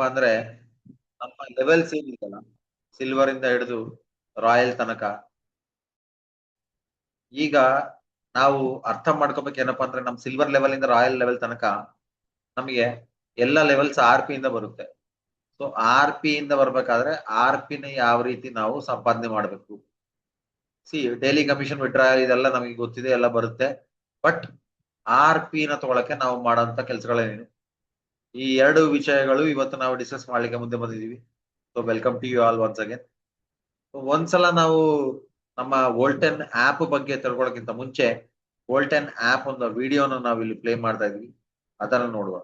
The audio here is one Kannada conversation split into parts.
ಅಂದ್ರೆ ನಮ್ಮ ಲೆವೆಲ್ಸ್ ಏನಿದೆಯಲ್ಲ, ಸಿಲ್ವರ್ ಇಂದ ಹಿಡಿದು ರಾಯಲ್ ತನಕ, ಈಗ ನಾವು ಅರ್ಥ ಮಾಡ್ಕೋಬೇಕು ಏನಪ್ಪಾ ಅಂದ್ರೆ ನಮ್ ಸಿಲ್ವರ್ ಲೆವೆಲ್ ಇಂದ ರಾಯಲ್ ಲೆವೆಲ್ ತನಕ ನಮಗೆ ಎಲ್ಲ ಲೆವೆಲ್ಸ್ RP ಇಂದ ಬರುತ್ತೆ. ಸೊ RP ಇಂದ ಬರ್ಬೇಕಾದ್ರೆ RP ನ ಯಾವ ರೀತಿ ನಾವು ಸಂಪಾದನೆ ಮಾಡ್ಬೇಕು, ಡೈಲಿ ಕಮಿಷನ್ ವಿಡ್ರಾಯಲ್ ಇದೆಲ್ಲ ನಮಗೆ ಗೊತ್ತಿದೆ, ಎಲ್ಲ ಬರುತ್ತೆ. ಬಟ್ RP ನ ತಗೊಳಕ್ಕೆ ನಾವು ಮಾಡೋಂತ ಕೆಲಸಗಳೇನು, ಈ ಎರಡು ವಿಷಯಗಳು ಇವತ್ತು ನಾವು ಡಿಸ್ಕಸ್ ಮಾಡ್ಲಿಕ್ಕೆ ಮುಂದೆ ಬಂದಿದೀವಿ. So welcome to you all once again. ಒಂದ್ಸಲ ನಾವು ನಮ್ಮ ವೋಲ್ಟೆನ್ ಆಪ್ ಬಗ್ಗೆ ತಿಳ್ಕೊಳ್ಳೋಕ್ಕಿಂತ ಮುಂಚೆ ವೋಲ್ಟೆನ್ ಆಪ್ ಒಂದು ವಿಡಿಯೋನ ನಾವು ಇಲ್ಲಿ ಪ್ಲೇ ಮಾಡ್ತಾ ಇದೀವಿ, ಅದನ್ನ ನೋಡುವ.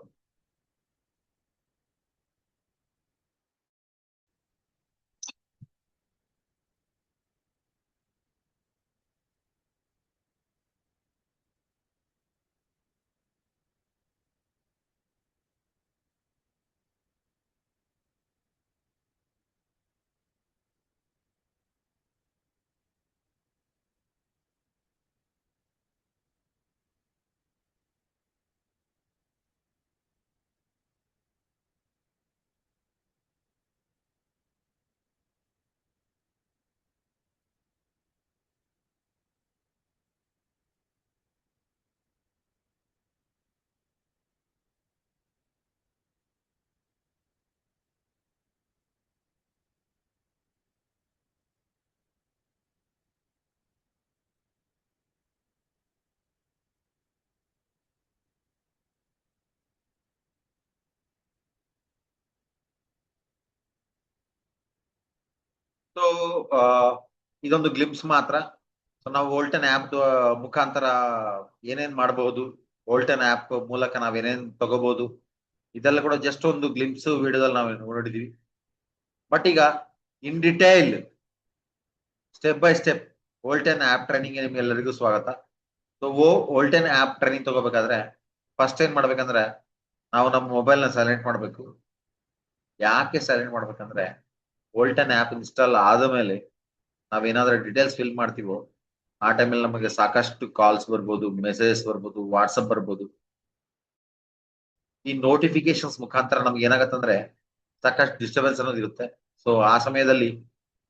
ಸೊ ಇದೊಂದು ಗ್ಲಿಮ್ಸ್ ಮಾತ್ರ. ಸೊ ನಾವು ವೋಲ್ಟನ್ ಆಪ್ ಮುಖಾಂತರ ಏನೇನ್ ಮಾಡಬಹುದು, ವೋಲ್ಟನ್ ಆಪ್ ಮೂಲಕ ನಾವ್ ಏನೇನ್ ತಗೋಬಹುದು, ಇದೆಲ್ಲ ಕೂಡ ಜಸ್ಟ್ ಒಂದು ಗ್ಲಿಮ್ಸ್ ವಿಡಿಯೋದಲ್ಲಿ ನಾವು ನೋಡಿದೀವಿ. ಬಟ್ ಈಗ in detail step by step ವೋಲ್ಟನ್ ಆಪ್ ಟ್ರೈನಿಂಗ್ ನಿಮ್ಗೆಲ್ಲರಿಗೂ ಸ್ವಾಗತ. ಸೊ ವೋಲ್ಟನ್ ಆಪ್ ಟ್ರೈನಿಂಗ್ ತಗೋಬೇಕಾದ್ರೆ ಫಸ್ಟ್ ಏನ್ ಮಾಡ್ಬೇಕಂದ್ರೆ ನಾವು ನಮ್ಮ ಮೊಬೈಲ್ ನ ಸೈಲೆಂಟ್ ಮಾಡ್ಬೇಕು. ಯಾಕೆ ಸೈಲೆಂಟ್ ಮಾಡ್ಬೇಕಂದ್ರೆ ವೋಲ್ಟನ್ ಆಪ್ ಇನ್ಸ್ಟಾಲ್ ಆದ ಮೇಲೆ ನಾವೇನಾದ್ರೂ ಡೀಟೇಲ್ಸ್ ಫಿಲ್ ಮಾಡ್ತೀವೋ ಆ ಟೈಮಲ್ಲಿ ನಮಗೆ ಸಾಕಷ್ಟು ಕಾಲ್ಸ್ ಬರ್ಬೋದು, ಮೆಸೇಜಸ್ ಬರ್ಬೋದು, ವಾಟ್ಸಪ್ ಬರ್ಬೋದು. ಈ ನೋಟಿಫಿಕೇಶನ್ಸ್ ಮುಖಾಂತರ ನಮ್ಗೆ ಏನಾಗತ್ತಂದ್ರೆ ಸಾಕಷ್ಟು ಡಿಸ್ಟರ್ಬೆನ್ಸ್ ಅನ್ನೋದು ಇರುತ್ತೆ. ಸೊ ಆ ಸಮಯದಲ್ಲಿ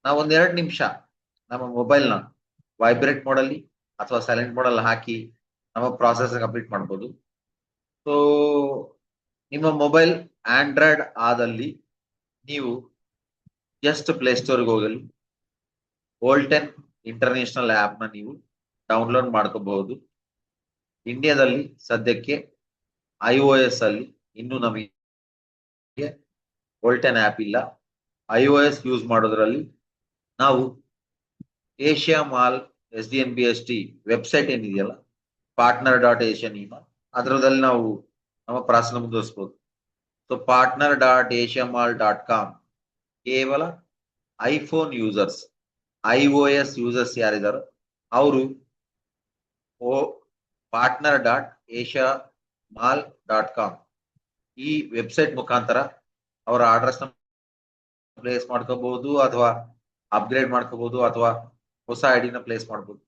ನಾವು ಒಂದೆರಡು ನಿಮಿಷ ನಮ್ಮ ಮೊಬೈಲ್ ನ ವೈಬ್ರೇಟ್ ಮೋಡಲ್ಲಿ ಅಥವಾ ಸೈಲೆಂಟ್ ಮೋಡಲ್ಲಿ ಹಾಕಿ ನಮ್ಮ ಪ್ರಾಸೆಸ್ ಕಂಪ್ಲೀಟ್ ಮಾಡ್ಬೋದು. ಸೊ ನಿಮ್ಮ ಮೊಬೈಲ್ ಆಂಡ್ರಾಯ್ಡ್ ಆದಲ್ಲಿ ನೀವು ಜಸ್ಟ್ ಪ್ಲೇ ಸ್ಟೋರ್ಗೆ ಹೋಗಲಿ ವೋಲ್ಟೆನ್ ಇಂಟರ್ನ್ಯಾಷನಲ್ ಆಪ್ ನ ನೀವು ಡೌನ್ಲೋಡ್ ಮಾಡ್ಕೋಬಹುದು. ಇಂಡಿಯಾದಲ್ಲಿ ಸದ್ಯಕ್ಕೆ iOS ಅಲ್ಲಿ ಇನ್ನು ನಮಗೆ ವೋಲ್ಟೆನ್ ಆಪ್ ಇಲ್ಲ. iOS ಯೂಸ್ ಮಾಡೋದ್ರಲ್ಲಿ ನಾವು ಏಷ್ಯಾ ಮಾಲ್ SDNBST ವೆಬ್ಸೈಟ್ ಏನಿದೆಯಲ್ಲ, partner.asianema ಅದರದಲ್ಲಿ ನಾವು ನಮ್ಮ ಪ್ರಾಸನ ಮುಂದುವರಿಸಬಹುದು. ಸೊ partner.asiamal.com ಕೇವಲ ಐಫೋನ್ ಯೂಸರ್ಸ್, iOS ಯೂಸರ್ಸ್ ಯಾರಿದಾರೋ ಅವರು partner.asiamal.com ಈ ವೆಬ್ಸೈಟ್ ಮುಖಾಂತರ ಅವರ ಅಡ್ರೆಸ್ ಪ್ಲೇಸ್ ಮಾಡ್ಕೋಬಹುದು, ಅಥವಾ ಅಪ್ಗ್ರೇಡ್ ಮಾಡ್ಕೋಬಹುದು, ಅಥವಾ ಹೊಸ ಐಡಿನ ಪ್ಲೇಸ್ ಮಾಡಬಹುದು.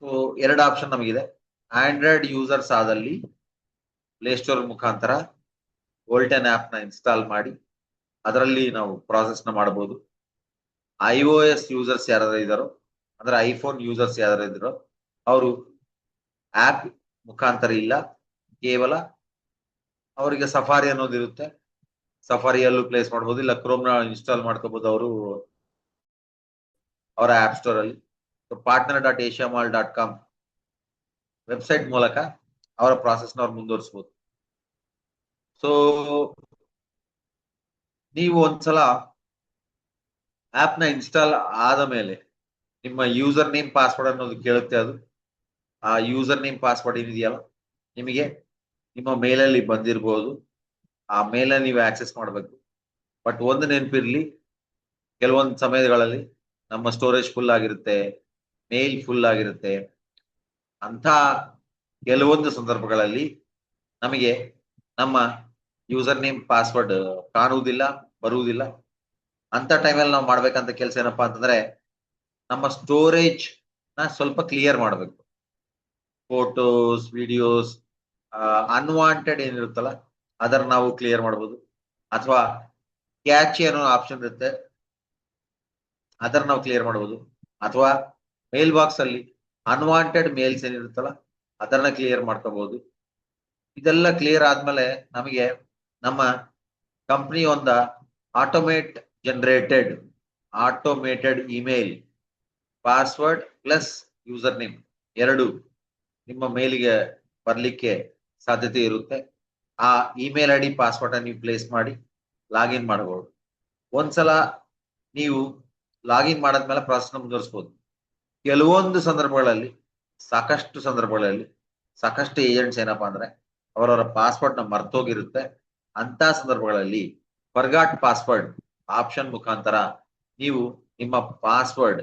ಸೊ ಎರಡು ಆಪ್ಷನ್ ನಮಗಿದೆ. ಆಂಡ್ರಾಯ್ಡ್ ಯೂಸರ್ಸ್ ಆದಲ್ಲಿ ಪ್ಲೇ ಸ್ಟೋರ್ ಮುಖಾಂತರ ವೋಲ್ಟೆನ್ ಆಪ್ ನ ಇನ್ಸ್ಟಾಲ್ ಮಾಡಿ ಅದರಲ್ಲಿ ನಾವು ಪ್ರಾಸೆಸ್ ನ ಮಾಡಬಹುದು. iOS ಯೂಸರ್ಸ್ ಯಾರು ಇದಾರೋ ಅಂದ್ರೆ ಐಫೋನ್ ಯೂಸರ್ಸ್ ಯಾರು ಇದಾರೋ ಅವರು ಆಪ್ ಮುಖಾಂತರ ಇಲ್ಲ, ಕೇವಲ ಅವರಿಗೆ ಸಫಾರಿ ಅನ್ನೋದು ಇರುತ್ತೆ, ಸಫಾರಿಯಲ್ಲೂ ಪ್ಲೇಸ್ ಮಾಡಬಹುದು, ಇಲ್ಲ ಕ್ರೋಮ್ ನ ಇನ್ಸ್ಟಾಲ್ ಮಾಡ್ಕೋಬಹುದು ಅವರು ಅವರ ಆಪ್ ಸ್ಟೋರ್ ಅಲ್ಲಿ. partner.asiamal.com ವೆಬ್ಸೈಟ್ ಮೂಲಕ ಅವರ ಪ್ರಾಸೆಸ್ ನ ಅವ್ರು ಮುಂದುವರಿಸಬಹುದು. ಸೊ ನೀವು ಒಂದ್ಸಲ ಆಪ್ ನ ಇನ್ಸ್ಟಾಲ್ ಆದ ಮೇಲೆ ನಿಮ್ಮ ಯೂಸರ್ ನೇಮ್ ಪಾಸ್ವರ್ಡ್ ಅನ್ನೋದು ಕೇಳುತ್ತೆ. ಅದು ಆ ಯೂಸರ್ ನೇಮ್ ಪಾಸ್ವರ್ಡ್ ಏನಿದೆಯಲ್ಲ ನಿಮಗೆ ನಿಮ್ಮ ಮೇಲಲ್ಲಿ ಬಂದಿರಬಹುದು, ಆ ಮೇಲಲ್ಲಿ ನೀವು ಆಕ್ಸೆಸ್ ಮಾಡಬೇಕು. ಬಟ್ ಒಂದು ನೆನಪಿರ್ಲಿ, ಕೆಲವೊಂದು ಸಮಯಗಳಲ್ಲಿ ನಮ್ಮ ಸ್ಟೋರೇಜ್ ಫುಲ್ ಆಗಿರುತ್ತೆ, ಮೇಲ್ ಫುಲ್ ಆಗಿರುತ್ತೆ. ಅಂತ ಕೆಲವೊಂದು ಸಂದರ್ಭಗಳಲ್ಲಿ ನಮಗೆ ನಮ್ಮ ಯೂಸರ್ ನೇಮ್ ಪಾಸ್ವರ್ಡ್ ಕಾಣುವುದಿಲ್ಲ, ಬರುವುದಿಲ್ಲ. ಅಂತ ಟೈಮಲ್ಲಿ ನಾವು ಮಾಡ್ಬೇಕಂತ ಕೆಲಸ ಏನಪ್ಪಾ ಅಂತಂದ್ರೆ ನಮ್ಮ ಸ್ಟೋರೇಜ್ ನ ಸ್ವಲ್ಪ ಕ್ಲಿಯರ್ ಮಾಡಬೇಕು. ಫೋಟೋಸ್, ವಿಡಿಯೋಸ್, ಅನ್ವಾಂಟೆಡ್ ಏನಿರುತ್ತಲ್ಲ ಅದರ ನಾವು ಕ್ಲಿಯರ್ ಮಾಡಬಹುದು. ಅಥವಾ ಕ್ಯಾಚ್ ಅನ್ನೋ ಆಪ್ಷನ್ ಇರುತ್ತೆ, ಅದನ್ನ ನಾವು ಕ್ಲಿಯರ್ ಮಾಡಬಹುದು. ಅಥವಾ ಮೇಲ್ ಬಾಕ್ಸ್ ಅಲ್ಲಿ ಅನ್ವಾಂಟೆಡ್ ಮೇಲ್ಸ್ ಏನಿರುತ್ತಲ್ಲ ಅದನ್ನ ಕ್ಲಿಯರ್ ಮಾಡ್ಕೋಬಹುದು. ಇದೆಲ್ಲ ಕ್ಲಿಯರ್ ಆದ್ಮೇಲೆ ನಮಗೆ ನಮ್ಮ ಕಂಪ್ನಿ ಒಂದ automated email password plus user name ಎರಡು ನಿಮ್ಮ ಮೇಲಿಗೆ ಬರ್ಲಿಕ್ಕೆ ಸಾಧ್ಯತೆ ಇರುತ್ತೆ. ಆ ಇಮೇಲ್ ಐ ಡಿ ಪಾಸ್ವರ್ಡ್ ಅನ್ನು ನೀವು ಪ್ಲೇಸ್ ಮಾಡಿ ಲಾಗಿನ್ ಮಾಡಬಹುದು. ಒಂದ್ಸಲ ನೀವು ಲಾಗಿನ್ ಮಾಡಾದ್ಮೇಲೆ ಪ್ರಾಸೆಸ್ ಮುಂದುವರಿಸಬಹುದು. ಕೆಲವೊಂದು ಸಂದರ್ಭಗಳಲ್ಲಿ ಸಾಕಷ್ಟು ಏಜೆಂಟ್ಸ್ ಏನಪ್ಪಾ ಅಂದ್ರೆ ಅವರವರ ಪಾಸ್ವರ್ಡ್ ನ ಮರ್ತೋಗಿರುತ್ತೆ. ಅಂತ ಸಂದರ್ಭಗಳಲ್ಲಿ ಫರ್ಗಾಟ್ ಪಾಸ್ವರ್ಡ್ ಆಪ್ಷನ್ ಮುಖಾಂತರ ನೀವು ನಿಮ್ಮ ಪಾಸ್ವರ್ಡ್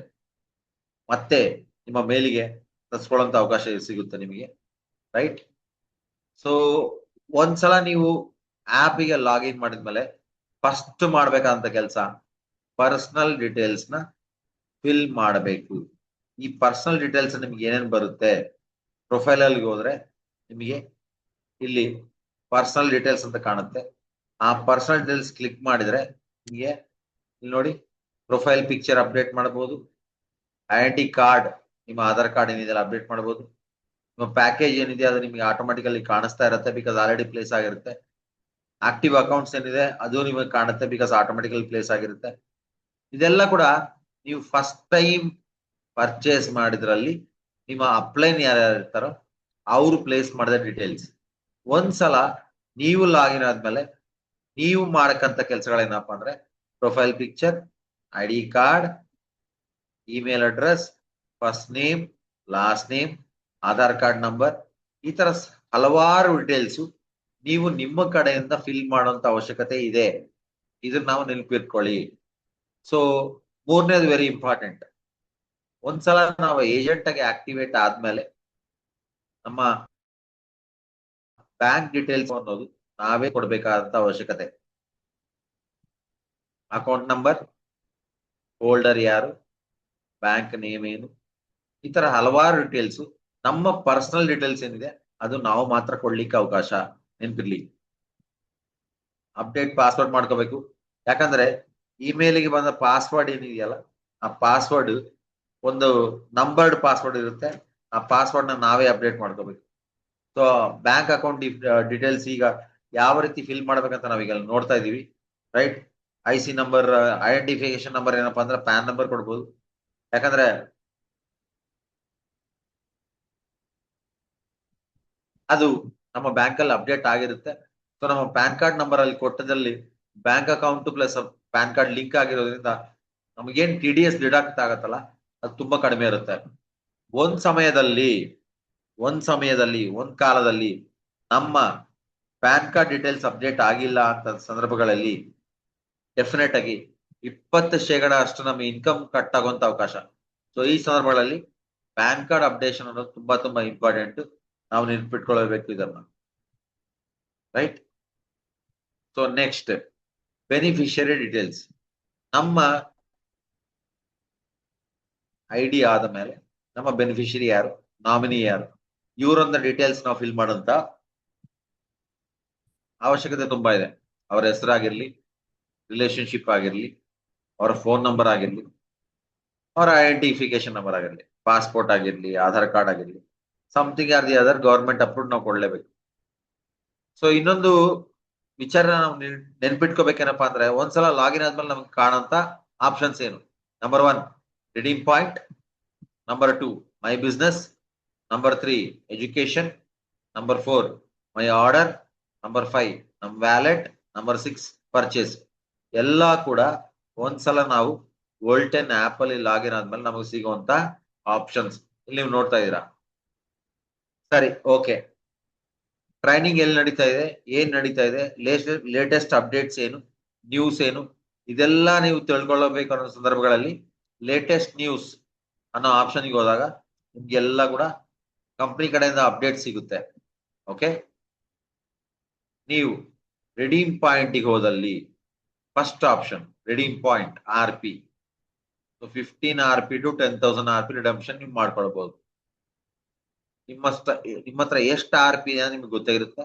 ಮತ್ತೆ ನಿಮ್ಮ ಮೇಲಿಗೆ ತರಿಸ್ಕೊಳ್ಳುವಂತ ಅವಕಾಶ ಸಿಗುತ್ತೆ ನಿಮಗೆ, ರೈಟ್? ಸೊ ಒಂದ್ಸಲ ನೀವು ಆ್ಯಪಿಗೆ ಲಾಗಿನ್ ಮಾಡಿದ್ಮೇಲೆ ಫಸ್ಟ್ ಮಾಡ್ಬೇಕಾದಂತ ಕೆಲಸ ಪರ್ಸನಲ್ ಡೀಟೇಲ್ಸ್ ನ ಫಿಲ್ ಮಾಡಬೇಕು. ಈ ಪರ್ಸನಲ್ ಡೀಟೇಲ್ಸ್ ನಿಮ್ಗೆ ಏನೇನು ಬರುತ್ತೆ, ಪ್ರೊಫೈಲ್ ಅಲ್ಲಿ ಹೋದ್ರೆ ನಿಮಗೆ ಇಲ್ಲಿ ಪರ್ಸನಲ್ ಡೀಟೇಲ್ಸ್ ಅಂತ ಕಾಣುತ್ತೆ. ಆ ಪರ್ಸನಲ್ ಡೀಟೇಲ್ಸ್ ಕ್ಲಿಕ್ ಮಾಡಿದ್ರೆ ನಿಮಗೆ ಇಲ್ಲಿ ನೋಡಿ ಪ್ರೊಫೈಲ್ ಪಿಕ್ಚರ್ ಅಪ್ಡೇಟ್ ಮಾಡಬಹುದು. ಐಡೆಂಟಿ ಕಾರ್ಡ್, ನಿಮ್ಮ ಆಧಾರ್ ಕಾರ್ಡ್ ಏನಿದೆ ಅಪ್ಡೇಟ್ ಮಾಡಬಹುದು. ನಿಮ್ಮ ಪ್ಯಾಕೇಜ್ ಏನಿದೆ ಅದು ನಿಮಗೆ ಆಟೋಮೆಟಿಕಲಿ ಕಾಣಿಸ್ತಾ ಇರುತ್ತೆ, ಬಿಕಾಸ್ ಆಲ್ರೆಡಿ ಪ್ಲೇಸ್ ಆಗಿರುತ್ತೆ. ಆಕ್ಟಿವ್ ಅಕೌಂಟ್ಸ್ ಏನಿದೆ ಅದು ನಿಮಗೆ ಕಾಣುತ್ತೆ, ಬಿಕಾಸ್ ಆಟೋಮೆಟಿಕಲಿ ಪ್ಲೇಸ್ ಆಗಿರುತ್ತೆ. ಇದೆಲ್ಲ ಕೂಡ ನೀವು ಫಸ್ಟ್ ಟೈಮ್ ಪರ್ಚೇಸ್ ಮಾಡಿದ್ರಲ್ಲಿ ನಿಮ್ಮ ಅಪ್ಲೈನ್ ಯಾರ್ಯಾರು ಇರ್ತಾರೋ ಅವರು ಪ್ಲೇಸ್ ಮಾಡಿದ ಡೀಟೇಲ್ಸ್. ಒಂದ್ಸಲ ನೀವು ಲಾಗಿನ್ ಆದ್ಮೇಲೆ ನೀವು ಮಾಡಕ್ಕಂತ ಕೆಲಸಗಳೇನಪ್ಪ ಅಂದ್ರೆ profile picture, I D card, email address, first name, last name, Aadhaar card number, ಈ ತರ ಹಲವಾರು ಡೀಟೇಲ್ಸ್ ನೀವು ನಿಮ್ಮ ಕಡೆಯಿಂದ ಫಿಲ್ ಮಾಡುವಂತ ಅವಶ್ಯಕತೆ ಇದೆ. ಇದನ್ನ ನಾವು ನೆನಪಿಟ್ಕೊಳ್ಳಿ. ಸೊ ಮೂರನೇದು ವೆರಿ ಇಂಪಾರ್ಟೆಂಟ್. ಒಂದ್ಸಲ ನಾವು ಏಜೆಂಟ್ ಆಗಿ ಆಕ್ಟಿವೇಟ್ ಆದ್ಮೇಲೆ ನಮ್ಮ ಬ್ಯಾಂಕ್ ಡೀಟೇಲ್ಸ್ ಅನ್ನೋದು ನಾವೇ ಕೊಡ್ಬೇಕಾದಂತ ಅವಶ್ಯಕತೆ. ಅಕೌಂಟ್ ನಂಬರ್, ಹೋಲ್ಡರ್ ಯಾರು, ಬ್ಯಾಂಕ್ ನೇಮ್ ಏನು, ಈ ತರ ಹಲವಾರು ಡೀಟೇಲ್ಸ್ ನಮ್ಮ ಪರ್ಸನಲ್ ಡೀಟೇಲ್ಸ್ ಏನಿದೆ ಅದು ನಾವು ಮಾತ್ರ ಕೊಡ್ಲಿಕ್ಕೆ ಅವಕಾಶ. ನೆನ್ಪಿರ್ಲಿ, ಅಪ್ಡೇಟ್ ಪಾಸ್ವರ್ಡ್ ಮಾಡ್ಕೋಬೇಕು. ಯಾಕಂದ್ರೆ ಇಮೇಲಿಗೆ ಬಂದ ಪಾಸ್ವರ್ಡ್ ಏನಿದೆಯಲ್ಲ ಆ ಪಾಸ್ವರ್ಡ್ ಒಂದು ನಂಬರ್ಡ್ ಪಾಸ್ವರ್ಡ್ ಇರುತ್ತೆ. ಆ ಪಾಸ್ವರ್ಡ್ ನ ನಾವೇ ಅಪ್ಡೇಟ್ ಮಾಡ್ಕೋಬೇಕು. ಸೊ ಬ್ಯಾಂಕ್ ಅಕೌಂಟ್ ಡೀಟೇಲ್ಸ್ ಈಗ ಯಾವ ರೀತಿ ಫಿಲ್ ಮಾಡ್ಬೇಕಂತ ನಾವೀಗ ನೋಡ್ತಾ ಇದೀವಿ, right? IC number, identification number ಏನಪ್ಪಾ ಅಂದ್ರೆ ಪ್ಯಾನ್ ನಂಬರ್ ಕೊಡ್ಬೋದು. ಯಾಕಂದ್ರೆ ಅದು ನಮ್ಮ ಬ್ಯಾಂಕ್ ಅಲ್ಲಿ ಅಪ್ಡೇಟ್ ಆಗಿರುತ್ತೆ. ಸೊ ನಮ್ಮ ಪ್ಯಾನ್ ಕಾರ್ಡ್ ನಂಬರ್ ಅಲ್ಲಿ ಕೊಟ್ಟದಲ್ಲಿ bank account plus PAN card link ಆಗಿರೋದ್ರಿಂದ ನಮಗೇನ್ TDS ಡಿಡಕ್ಟ್ ಆಗತ್ತಲ್ಲ ಅದು ತುಂಬಾ ಕಡಿಮೆ ಇರುತ್ತೆ. ಒಂದ್ ಕಾಲದಲ್ಲಿ ನಮ್ಮ ಪ್ಯಾನ್ ಕಾರ್ಡ್ ಡೀಟೇಲ್ಸ್ ಅಪ್ಡೇಟ್ ಆಗಿಲ್ಲ ಅಂತ ಸಂದರ್ಭಗಳಲ್ಲಿ ಡೆಫಿನೆಟ್ ಆಗಿ 20% ಅಷ್ಟು ನಮ್ಮ ಇನ್ಕಮ್ ಕಟ್ ಆಗುವಂತ ಅವಕಾಶ. ಸೊ ಈ ಸಂದರ್ಭಗಳಲ್ಲಿ ಪ್ಯಾನ್ ಕಾರ್ಡ್ ಅಪ್ಡೇಷನ್ ಅನ್ನೋದು ತುಂಬಾ ಇಂಪಾರ್ಟೆಂಟ್. ನಾವು ನೆನ್ಪಿಟ್ಕೊಳ್ಬೇಕು ಇದನ್ನ, right? So next beneficiary details. ನಮ್ಮ ID ಆದ ಮೇಲೆ ನಮ್ಮ ಬೆನಿಫಿಷಿಯರಿ ಯಾರು, ನಾಮಿನಿ ಯಾರು, ಇವರೊಂದ ಡೀಟೇಲ್ಸ್ ನಾವು ಫಿಲ್ ಮಾಡೋಂತ ಅವಶ್ಯಕತೆ ತುಂಬಾ ಇದೆ. ಅವರ ಹೆಸರಾಗಿರ್ಲಿ, ರಿಲೇಶನ್ಶಿಪ್ ಆಗಿರ್ಲಿ, ಅವರ ಫೋನ್ ನಂಬರ್ ಆಗಿರ್ಲಿ, ಅವರ ಐಡೆಂಟಿಫಿಕೇಶನ್ ನಂಬರ್ ಆಗಿರ್ಲಿ, ಪಾಸ್ಪೋರ್ಟ್ ಆಗಿರ್ಲಿ, ಆಧಾರ್ ಕಾರ್ಡ್ ಆಗಿರ್ಲಿ, something R the other government approve ನಾವು ಕೊಡ್ಲೇಬೇಕು. ಸೊ ಇನ್ನೊಂದು ವಿಚಾರ ನಾವು ನೆನ್ಪಿಟ್ಕೋಬೇಕೇನಪ್ಪಾ ಅಂದ್ರೆ ಒಂದ್ಸಲ ಲಾಗಿನ್ ಆದ್ಮೇಲೆ ನಮ್ಗೆ ಕಾಣಂತ ಆಪ್ಷನ್ಸ್ ಏನು? Number 1 redeem point, number 2 my business, number 3 education, number 4 my order, number 5 ನಮ್ ವ್ಯಾಲೆಟ್, ನಂಬರ್ 6 ಪರ್ಚೇಸ್. ಎಲ್ಲಾ ಕೂಡ ಒಂದ್ಸಲ ನಾವು ವೋಲ್ಟೆನ್ ಆಪ್ ಅಲ್ಲಿ ಲಾಗಿನ್ ಆದ್ಮೇಲೆ ನಮಗೆ ಸಿಗುವಂತ ಆಪ್ಷನ್ಸ್ ಇಲ್ಲಿ ನೀವು ನೋಡ್ತಾ ಇದೀರಾ. ಸರಿ, ಓಕೆ. ಟ್ರೈನಿಂಗ್ ಎಲ್ಲಿ ನಡೀತಾ ಇದೆ, ಏನ್ ನಡೀತಾ ಇದೆ, ಲೇಟೆಸ್ಟ್ ಅಪ್ಡೇಟ್ಸ್ ಏನು, ನ್ಯೂಸ್ ಏನು, ಇದೆಲ್ಲ ನೀವು ತಿಳ್ಕೊಳ್ಳಬೇಕು ಅನ್ನೋ ಸಂದರ್ಭಗಳಲ್ಲಿ ಲೇಟೆಸ್ಟ್ ನ್ಯೂಸ್ ಅನ್ನೋ ಆಪ್ಷನ್ಗೆ ಹೋದಾಗ ನಿಮ್ಗೆಲ್ಲ ಕೂಡ ಕಂಪ್ನಿ ಕಡೆಯಿಂದ ಅಪ್ಡೇಟ್ ಸಿಗುತ್ತೆ. ಓಕೆ, ನೀವು ರಿಡೀಮ್ ಪಾಯಿಂಟ್ ಹೋದಲ್ಲಿ first option redeem point RP. 15 RP to 10,000 RP redemption ನೀವು ಮಾಡ್ಕೊಳ್ಬಹುದು. ನಿಮ್ಮ ಹತ್ರ ಎಷ್ಟು RP ನಿಮ್ಗೆ ಗೊತ್ತಾಗಿರುತ್ತೆ,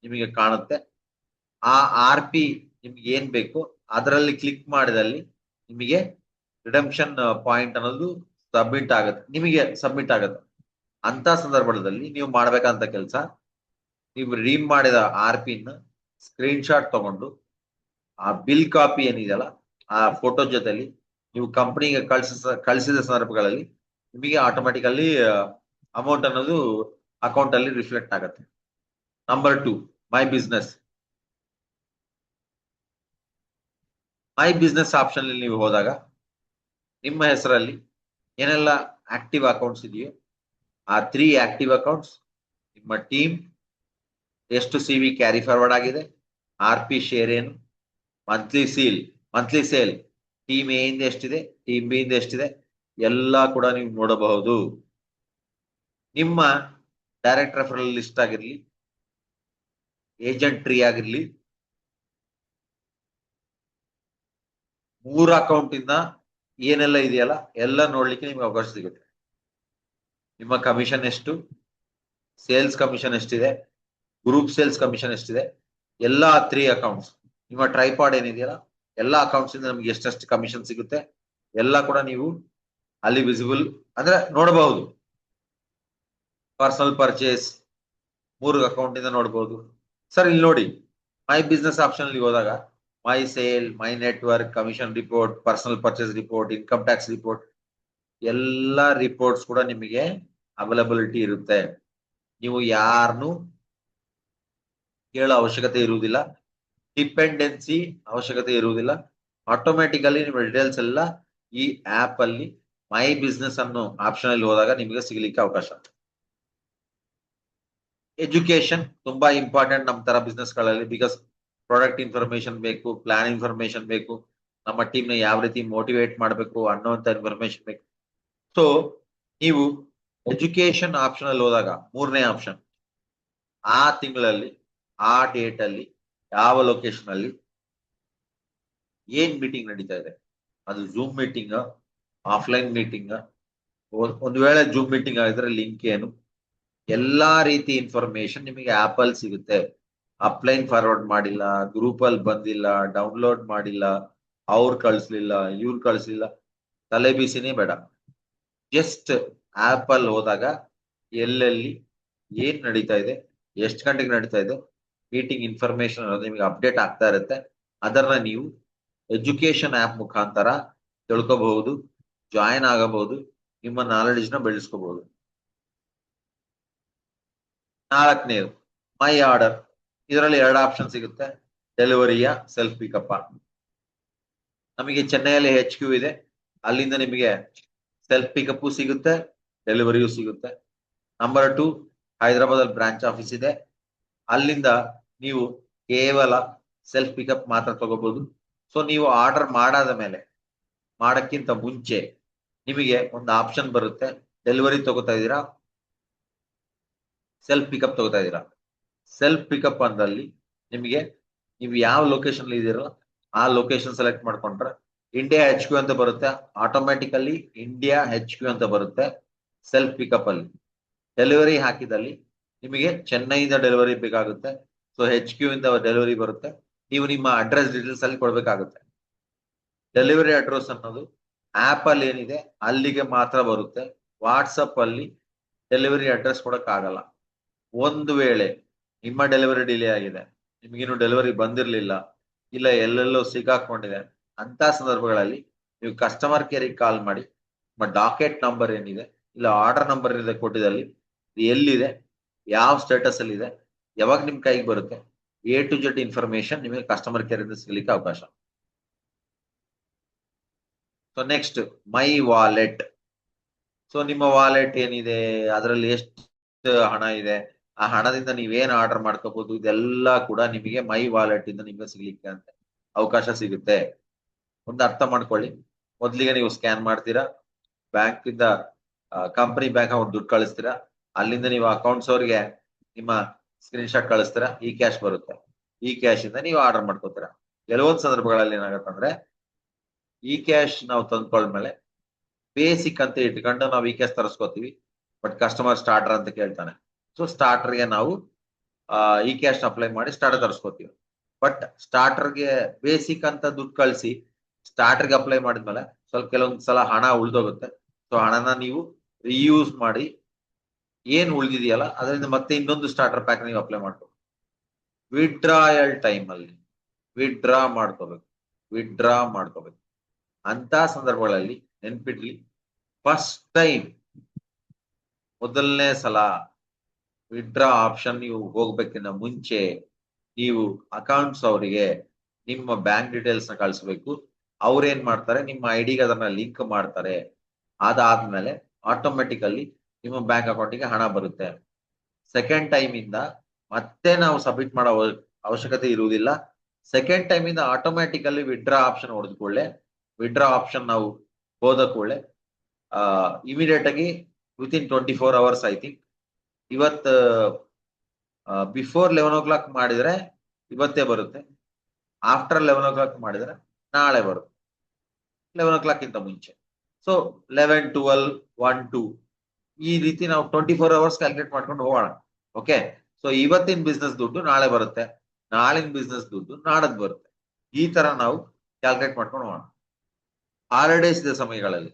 ನಿಮಗೆ ಕಾಣುತ್ತೆ. ಆ RP ನಿಮ್ಗೆ ಏನ್ ಬೇಕು ಅದರಲ್ಲಿ ಕ್ಲಿಕ್ ಮಾಡಿದಲ್ಲಿ ನಿಮಗೆ ರಿಡಂಪ್ಷನ್ ಪಾಯಿಂಟ್ ಅನ್ನೋದು ಸಬ್ಮಿಟ್ ಆಗುತ್ತೆ. ಅಂತ ಸಂದರ್ಭದಲ್ಲಿ ನೀವು ಮಾಡ್ಬೇಕಂತ ಕೆಲಸ, ನೀವು ರೀಮ್ ಮಾಡಿದ RP ಸ್ಕ್ರೀನ್ ಶಾಟ್ ತಗೊಂಡು ಆ ಬಿಲ್ ಕಾಪಿ ಏನಿದೆಯಲ್ಲ ಆ ಫೋಟೋ ಜೊತೆಲಿ ನೀವು ಕಂಪನಿಗೆ ಕಳಿಸಿದ ಸಂದರ್ಭಗಳಲ್ಲಿ ನಿಮಗೆ ಆಟೋಮೆಟಿಕಲಿ ಅಮೌಂಟ್ ಅನ್ನೋದು ಅಕೌಂಟ್ ಅಲ್ಲಿ ರಿಫ್ಲೆಕ್ಟ್ ಆಗುತ್ತೆ. ನಂಬರ್ 2, ಮೈ ಬಿಸ್ನೆಸ್ ಆಪ್ಷನ್ ಅಲ್ಲಿ ನೀವು ಹೋದಾಗ ನಿಮ್ಮ ಹೆಸರಲ್ಲಿ ಏನೆಲ್ಲ ಆಕ್ಟಿವ್ ಅಕೌಂಟ್ಸ್ ಇದೆಯೋ ಆ 3 ಆಕ್ಟಿವ್ ಅಕೌಂಟ್ಸ್, ನಿಮ್ಮ ಟೀಮ್ ಎಷ್ಟು CV ಕ್ಯಾರಿ ಫಾರ್ವರ್ಡ್ ಆಗಿದೆ, RP ಶೇರ್ ಏನು, ಮಂತ್ಲಿ ಸೇಲ್ ಟೀಮ್ ಎ ಇಂದ ಎಷ್ಟಿದೆ, ಟೀಮ್ ಬಿ ಇಂದ ಎಷ್ಟಿದೆ, ಎಲ್ಲ ಕೂಡ ನೀವು ನೋಡಬಹುದು. ನಿಮ್ಮ ಡೈರೆಕ್ಟ್ ರೆಫರಲ್ ಲಿಸ್ಟ್ ಆಗಿರ್ಲಿ, ಏಜೆಂಟ್ ಟ್ರೀ ಆಗಿರ್ಲಿ, 3 ಅಕೌಂಟ್ ಇಂದ ಏನೆಲ್ಲ ಇದೆಯಲ್ಲ ಎಲ್ಲ ನೋಡ್ಲಿಕ್ಕೆ ನಿಮ್ಗೆ ಅವಕಾಶ ಸಿಗುತ್ತೆ. ನಿಮ್ಮ ಕಮಿಷನ್ ಎಷ್ಟು, ಸೇಲ್ಸ್ ಕಮಿಷನ್ ಎಷ್ಟಿದೆ, ಗ್ರೂಪ್ ಸೇಲ್ಸ್ ಕಮಿಷನ್ ಎಷ್ಟಿದೆ, ಎಲ್ಲಾ 3 ಅಕೌಂಟ್ಸ್, ನಿಮ್ಮ ಟ್ರೈಪಾಡ್ ಏನಿದೆಯಲ್ಲ ಎಲ್ಲಾ ಅಕೌಂಟ್ಸ್ ಇಂದ ನಮ್ಗೆ ಎಷ್ಟೆಷ್ಟು ಕಮಿಷನ್ ಸಿಗುತ್ತೆ ಎಲ್ಲ ಕೂಡ ನೀವು ಅಲ್ಲಿ ವಿಸಿಬಲ್ ಅಂದ್ರೆ ನೋಡಬಹುದು. ಪರ್ಸನಲ್ ಪರ್ಚೇಸ್ 3 ಅಕೌಂಟ್ ಇಂದ ನೋಡಬಹುದು. ಸರ್ ಇಲ್ಲಿ ನೋಡಿ, ಮೈ ಬಿಸ್ನೆಸ್ ಆಪ್ಷನ್ ಅಲ್ಲಿ ಹೋದಾಗ my sale, my network, commission report, personal purchase report, income tax report, ಎಲ್ಲಾ ರಿಪೋರ್ಟ್ಸ್ ಕೂಡ ನಿಮಗೆ ಅವೈಲಬಿಲಿಟಿ ಇರುತ್ತೆ. ನೀವು ಯಾರನ್ನು ಕೇಳೋ ಅವಶ್ಯಕತೆ ಇರುವುದಿಲ್ಲ, ಡಿಪೆಂಡೆನ್ಸಿ ಅವಶ್ಯಕತೆ ಇರುವುದಿಲ್ಲ. ಆಟೋಮ್ಯಾಟಿಕಲಿ ನಿಮ್ಮ ಡೀಟೇಲ್ಸ್ ಎಲ್ಲ ಈ ಆಪ್ ಅಲ್ಲಿ ಮೈ ಬಿಸ್ನೆಸ್ ಅನ್ನೋ ಆಪ್ಷನ್ ಅಲ್ಲಿ ಹೋದಾಗ ನಿಮಗೆ ಸಿಗ್ಲಿಕ್ಕೆ ಅವಕಾಶ. ಎಜುಕೇಶನ್ ತುಂಬಾ ಇಂಪಾರ್ಟೆಂಟ್ ನಮ್ಮ ತರ ಬಿಸ್ನೆಸ್ ಗಳಲ್ಲಿ, ಬಿಕಾಸ್ ಪ್ರಾಡಕ್ಟ್ ಇನ್ಫಾರ್ಮೇಶನ್ ಬೇಕು, ಪ್ಲಾನ್ ಇನ್ಫಾರ್ಮೇಶನ್ ಬೇಕು, ನಮ್ಮ ಟೀಮ್ ನ ಯಾವ ರೀತಿ ಮೋಟಿವೇಟ್ ಮಾಡಬೇಕು ಅನ್ನೋಂತ ಇನ್ಫಾರ್ಮೇಶನ್ ಬೇಕು. ಸೊ ನೀವು ಎಜುಕೇಶನ್ ಆಪ್ಷನ್ ಅಲ್ಲಿ ಹೋದಾಗ 3ನೇ ಆಪ್ಷನ್, ಆ ತಿಂಗಳಲ್ಲಿ ಆ ಡೇಟ್ ಅಲ್ಲಿ ಯಾವ ಲೊಕೇಶನ್ ಅಲ್ಲಿ ಏನ್ ಮೀಟಿಂಗ್ ನಡೀತಾ ಇದೆ, ಅದು ಝೂಮ್ ಮೀಟಿಂಗ್, ಆಫ್ಲೈನ್ ಮೀಟಿಂಗ್, ಒಂದು ವೇಳೆ ಝೂಮ್ ಮೀಟಿಂಗ್ ಆಗಿದ್ರೆ ಲಿಂಕ್ ಏನು, ಎಲ್ಲಾ ರೀತಿ ಇನ್ಫಾರ್ಮೇಶನ್ ನಿಮಗೆ ಆಪ್ ಅಲ್ಲಿ ಸಿಗುತ್ತೆ. ಅಪ್ಲೈನ್ ಫಾರ್ವರ್ಡ್ ಮಾಡಿಲ್ಲ, ಗ್ರೂಪ್ ಅಲ್ಲಿ ಬಂದಿಲ್ಲ, ಡೌನ್ಲೋಡ್ ಮಾಡಿಲ್ಲ, ಅವ್ರು ಕಳಿಸ್ಲಿಲ್ಲ, ಇವ್ರು ಕಳಿಸ್ಲಿಲ್ಲ, ತಲೆ ಬಿಸಿನೇ ಬೇಡ. ಜಸ್ಟ್ ಆಪ್ ಅಲ್ಲಿ ಹೋದಾಗ ಎಲ್ಲೆಲ್ಲಿ ಏನ್ ನಡೀತಾ ಇದೆ, ಎಷ್ಟು ಗಂಟೆಗೆ ನಡೀತಾ ಇದೆ, ಮೀಟಿಂಗ್ ಇನ್ಫಾರ್ಮೇಶನ್ ಅನ್ನೋದು ನಿಮಗೆ ಅಪ್ಡೇಟ್ ಆಗ್ತಾ ಇರುತ್ತೆ. ಅದನ್ನ ನೀವು ಎಜುಕೇಶನ್ ಆಪ್ ಮುಖಾಂತರ ತಿಳ್ಕೋಬಹುದು, ಜಾಯಿನ್ ಆಗಬಹುದು, ನಿಮ್ಮ ನಾಲೆಡ್ಜ್ ನ ಬೆಳೆಸ್ಕೋಬಹುದು. 4ನೇದು ಮೈ ಆರ್ಡರ್. ಇದರಲ್ಲಿ 2 ಆಪ್ಷನ್ ಸಿಗುತ್ತೆ, ಡೆಲಿವರಿಯ ಸೆಲ್ಫ್ ಪಿಕಪ್. ನಮಗೆ ಚೆನ್ನೈಯಲ್ಲಿ HQ ಇದೆ, ಅಲ್ಲಿಂದ ನಿಮಗೆ ಸೆಲ್ಫ್ ಪಿಕಪ್ ಸಿಗುತ್ತೆ, ಡೆಲಿವರಿಯೂ ಸಿಗುತ್ತೆ. ನಂಬರ್ 2, ಹೈದರಾಬಾದ್ ಅಲ್ಲಿ ಬ್ರಾಂಚ್ ಆಫೀಸ್ ಇದೆ, ಅಲ್ಲಿಂದ ನೀವು ಕೇವಲ ಸೆಲ್ಫ್ ಪಿಕಪ್ ಮಾತ್ರ ತಗೋಬಹುದು. ಸೊ ನೀವು ಆರ್ಡರ್ ಮಾಡಕ್ಕಿಂತ ಮುಂಚೆ ನಿಮಗೆ ಒಂದು ಆಪ್ಷನ್ ಬರುತ್ತೆ, ಡೆಲಿವರಿ ತಗೋತಾ ಇದ್ದೀರಾ, ಸೆಲ್ಫ್ ಪಿಕಪ್ ತಗೋತಾ ಇದ್ದೀರಾ. ಸೆಲ್ಫ್ ಪಿಕಪ್ ಅಂದಲ್ಲಿ ನಿಮಗೆ ನೀವು ಯಾವ ಲೊಕೇಶನ್ ಇದ್ದೀರೋ ಆ ಲೊಕೇಶನ್ ಸೆಲೆಕ್ಟ್ ಮಾಡ್ಕೊಂಡ್ರೆ ಇಂಡಿಯಾ HQ ಅಂತ ಬರುತ್ತೆ, ಆಟೋಮ್ಯಾಟಿಕಲಿ ಇಂಡಿಯಾ HQ ಅಂತ ಬರುತ್ತೆ. ಸೆಲ್ಫ್ ಪಿಕಪ್ ಅಲ್ಲಿ ಡೆಲಿವರಿ ಹಾಕಿದಲ್ಲಿ ನಿಮಗೆ ಚೆನ್ನೈಯಿಂದ ಡೆಲಿವರಿ ಬೇಕಾಗುತ್ತೆ, ಸೊ HQ ಇಂದ ಡೆಲಿವರಿ ಬರುತ್ತೆ. ನೀವು ನಿಮ್ಮ ಅಡ್ರೆಸ್ ಡೀಟೇಲ್ಸ್ ಅಲ್ಲಿ ಕೊಡ್ಬೇಕಾಗುತ್ತೆ. ಡೆಲಿವರಿ ಅಡ್ರೆಸ್ ಅನ್ನೋದು ಆಪ್ ಅಲ್ಲಿ ಏನಿದೆ ಅಲ್ಲಿಗೆ ಮಾತ್ರ ಬರುತ್ತೆ, ವಾಟ್ಸಪ್ ಅಲ್ಲಿ ಡೆಲಿವರಿ ಅಡ್ರೆಸ್ ಕೊಡಕ್ ಆಗಲ್ಲ. ಒಂದು ವೇಳೆ ನಿಮ್ಮ ಡೆಲಿವರಿ ಡಿಲೇ ಆಗಿದೆ, ನಿಮ್ಗಿನ್ನು ಡೆಲಿವರಿ ಬಂದಿರ್ಲಿಲ್ಲ, ಇಲ್ಲ ಎಲ್ಲೆಲ್ಲೋ ಸಿಗಾಕೊಂಡಿದೆ, ಅಂತ ಸಂದರ್ಭಗಳಲ್ಲಿ ನೀವು ಕಸ್ಟಮರ್ ಕೇರಿಗೆ ಕಾಲ್ ಮಾಡಿ ನಿಮ್ಮ ಡಾಕೆಟ್ ನಂಬರ್ ಏನಿದೆ ಇಲ್ಲ ಆರ್ಡರ್ ನಂಬರ್ ಏನಿದೆ ಕೊಟ್ಟಿದಲ್ಲಿ ಎಲ್ಲಿದೆ, ಯಾವ ಸ್ಟೇಟಸ್ ಅಲ್ಲಿ ಇದೆ, ಯಾವಾಗ ನಿಮ್ ಕೈಗೆ ಬರುತ್ತೆ, A to Z ಇನ್ಫಾರ್ಮೇಶನ್ ನಿಮಗೆ ಕಸ್ಟಮರ್ ಕೇರ್ ಇಂದ ಸಿಗ್ಲಿಕ್ಕೆ ಅವಕಾಶ. ಸೊ ನೆಕ್ಸ್ಟ್ ಮೈ ವಾಲೆಟ್. ಸೊ ನಿಮ್ಮ ವಾಲೆಟ್ ಏನಿದೆ, ಅದರಲ್ಲಿ ಎಷ್ಟು ಹಣ ಇದೆ, ಆ ಹಣದಿಂದ ನೀವೇನ್ ಆರ್ಡರ್ ಮಾಡ್ಕೋಬಹುದು, ಇದೆಲ್ಲ ಕೂಡ ನಿಮಗೆ ಮೈ ವಾಲೆಟ್ ಇಂದ ನಿಮಗೆ ಸಿಗ್ಲಿಕ್ಕೆ ಅಂತ ಅವಕಾಶ ಸಿಗುತ್ತೆ. ಒಂದು ಅರ್ಥ ಮಾಡ್ಕೊಳ್ಳಿ, ಮೊದ್ಲಿಗೆ ನೀವು ಸ್ಕ್ಯಾನ್ ಮಾಡ್ತೀರಾ, ಬ್ಯಾಂಕ್ ಇಂದ ಕಂಪನಿ ಬ್ಯಾಂಕ್ ಅಕೌಂಟ್ ದುಡ್ಡು ಕಳಿಸ್ತೀರಾ, ಅಲ್ಲಿಂದ ನೀವು ಅಕೌಂಟ್ಸ್ ಅವ್ರಿಗೆ ನಿಮ್ಮ ಸ್ಕ್ರೀನ್ ಶಾಟ್ ಕಳಿಸ್ತೀರಾ, ಈ ಕ್ಯಾಶ್ ಬರುತ್ತೆ, ಈ ಕ್ಯಾಶ್ ಇಂದ ನೀವು ಆರ್ಡರ್ ಮಾಡ್ಕೋತೀರಾ. ಕೆಲವೊಂದು ಸಂದರ್ಭಗಳಲ್ಲಿ ಏನಾಗತ್ತಂದ್ರೆ ಈ ಕ್ಯಾಶ್ ನಾವು ತಂದ್ಕೊಂಡ್ಮೇಲೆ ಬೇಸಿಕ್ ಅಂತ ಇಟ್ಕೊಂಡು ನಾವು ಈ ಕ್ಯಾಶ್ ತರಿಸ್ಕೋತೀವಿ, ಬಟ್ ಕಸ್ಟಮರ್ ಸ್ಟಾರ್ಟರ್ ಅಂತ ಕೇಳ್ತಾನೆ. ಸೊ ಸ್ಟಾರ್ಟರ್ಗೆ ನಾವು ಈ ಕ್ಯಾಶ್ ಅಪ್ಲೈ ಮಾಡಿ ಸ್ಟಾರ್ಟರ್ ತರಿಸ್ಕೋತೀವಿ. ಬಟ್ ಸ್ಟಾರ್ಟರ್ಗೆ ಬೇಸಿಕ್ ಅಂತ ದುಡ್ಡು ಕಳಿಸಿ ಸ್ಟಾರ್ಟರ್ಗೆ ಅಪ್ಲೈ ಮಾಡಿದ್ಮೇಲೆ ಸ್ವಲ್ಪ ಕೆಲವೊಂದ್ಸಲ ಹಣ ಉಳ್ದೋಗುತ್ತೆ. ಸೊ ಹಣನ ನೀವು ರಿಯೂಸ್ ಮಾಡಿ ಏನ್ ಉಳಿದಿದೆಯಲ್ಲ ಅದರಿಂದ ಮತ್ತೆ ಇನ್ನೊಂದು ಸ್ಟಾರ್ಟರ್ ಪ್ಯಾಕ್ ನೀವು ಅಪ್ಲೈ ಮಾಡ್ಬೇಕು. ವಿಡ್ರಾಯಲ್ ಟೈಮ್ ಅಲ್ಲಿ ವಿಡ್ರಾ ಮಾಡ್ಕೋಬೇಕು. ಅಂತ ಸಂದರ್ಭಗಳಲ್ಲಿ ನೆನ್ಪಿಡ್ಲಿ, ಫಸ್ಟ್ ಟೈಮ್ ಮೊದಲನೇ ಸಲ ವಿಡ್ರಾ ಆಪ್ಷನ್ ನೀವು ಹೋಗ್ಬೇಕಿನ್ನ ಮುಂಚೆ ನೀವು ಅಕೌಂಟ್ಸ್ ಅವರಿಗೆ ನಿಮ್ಮ ಬ್ಯಾಂಕ್ ಡೀಟೇಲ್ಸ್ ನ ಕಳಿಸ್ಬೇಕು. ಅವ್ರೇನ್ ಮಾಡ್ತಾರೆ, ನಿಮ್ಮ ಐಡಿಗೆ ಅದನ್ನ ಲಿಂಕ್ ಮಾಡ್ತಾರೆ. ಅದಾದ್ಮೇಲೆ ಆಟೋಮೆಟಿಕಲಿ ನಿಮ್ಮ ಬ್ಯಾಂಕ್ ಅಕೌಂಟಿಗೆ ಹಣ ಬರುತ್ತೆ. ಸೆಕೆಂಡ್ ಟೈಮ್ ಇಂದ ಮತ್ತೆ ನಾವು ಸಬ್ಮಿಟ್ ಮಾಡೋ ಅವಶ್ಯಕತೆ ಇರುವುದಿಲ್ಲ. ಸೆಕೆಂಡ್ ಟೈಮ್ ಇಂದ ಆಟೋಮ್ಯಾಟಿಕಲಿ ವಿಡ್ರಾ ಆಪ್ಷನ್ ಹೊಡೆದುಕೊಳ್ಳೆ, ವಿಡ್ರಾ ಆಪ್ಷನ್ ನಾವು ಹೋದ ಕೂಡಲೇ ಇಮಿಡಿಯೇಟ್ ಆಗಿ ವಿತಿನ್ 24 hours ಐ ಥಿಂಕ್ ಇವತ್ತು ಬಿಫೋರ್ 11 o'clock ಮಾಡಿದ್ರೆ ಇವತ್ತೇ ಬರುತ್ತೆ. ಆಫ್ಟರ್ 11 o'clock ಮಾಡಿದ್ರೆ ನಾಳೆ ಬರುತ್ತೆ, 11 o'clock ಇಂತ ಮುಂಚೆ. ಸೊ 11, 12, 1, 2 ಈ ರೀತಿ ನಾವು 24 hours ಕ್ಯಾಲ್ಕುಲೇಟ್ ಮಾಡ್ಕೊಂಡು ಹೋಗೋಣ. ಓಕೆ, ಸೊ ಇವತ್ತಿನ ಬಿಸ್ನೆಸ್ ದುಡ್ಡು ನಾಳೆ ಬರುತ್ತೆ, ನಾಳಿನ ಬಿಸ್ನೆಸ್ ದುಡ್ಡು ನಾಡದ್ ಬರುತ್ತೆ. ಈ ತರ ನಾವು ಕ್ಯಾಲ್ಕುಲೇಟ್ ಮಾಡ್ಕೊಂಡು ಹೋಗೋಣ. ಹಾಲಿಡೇಸ್ ಇದೆ ಸಮಯಗಳಲ್ಲಿ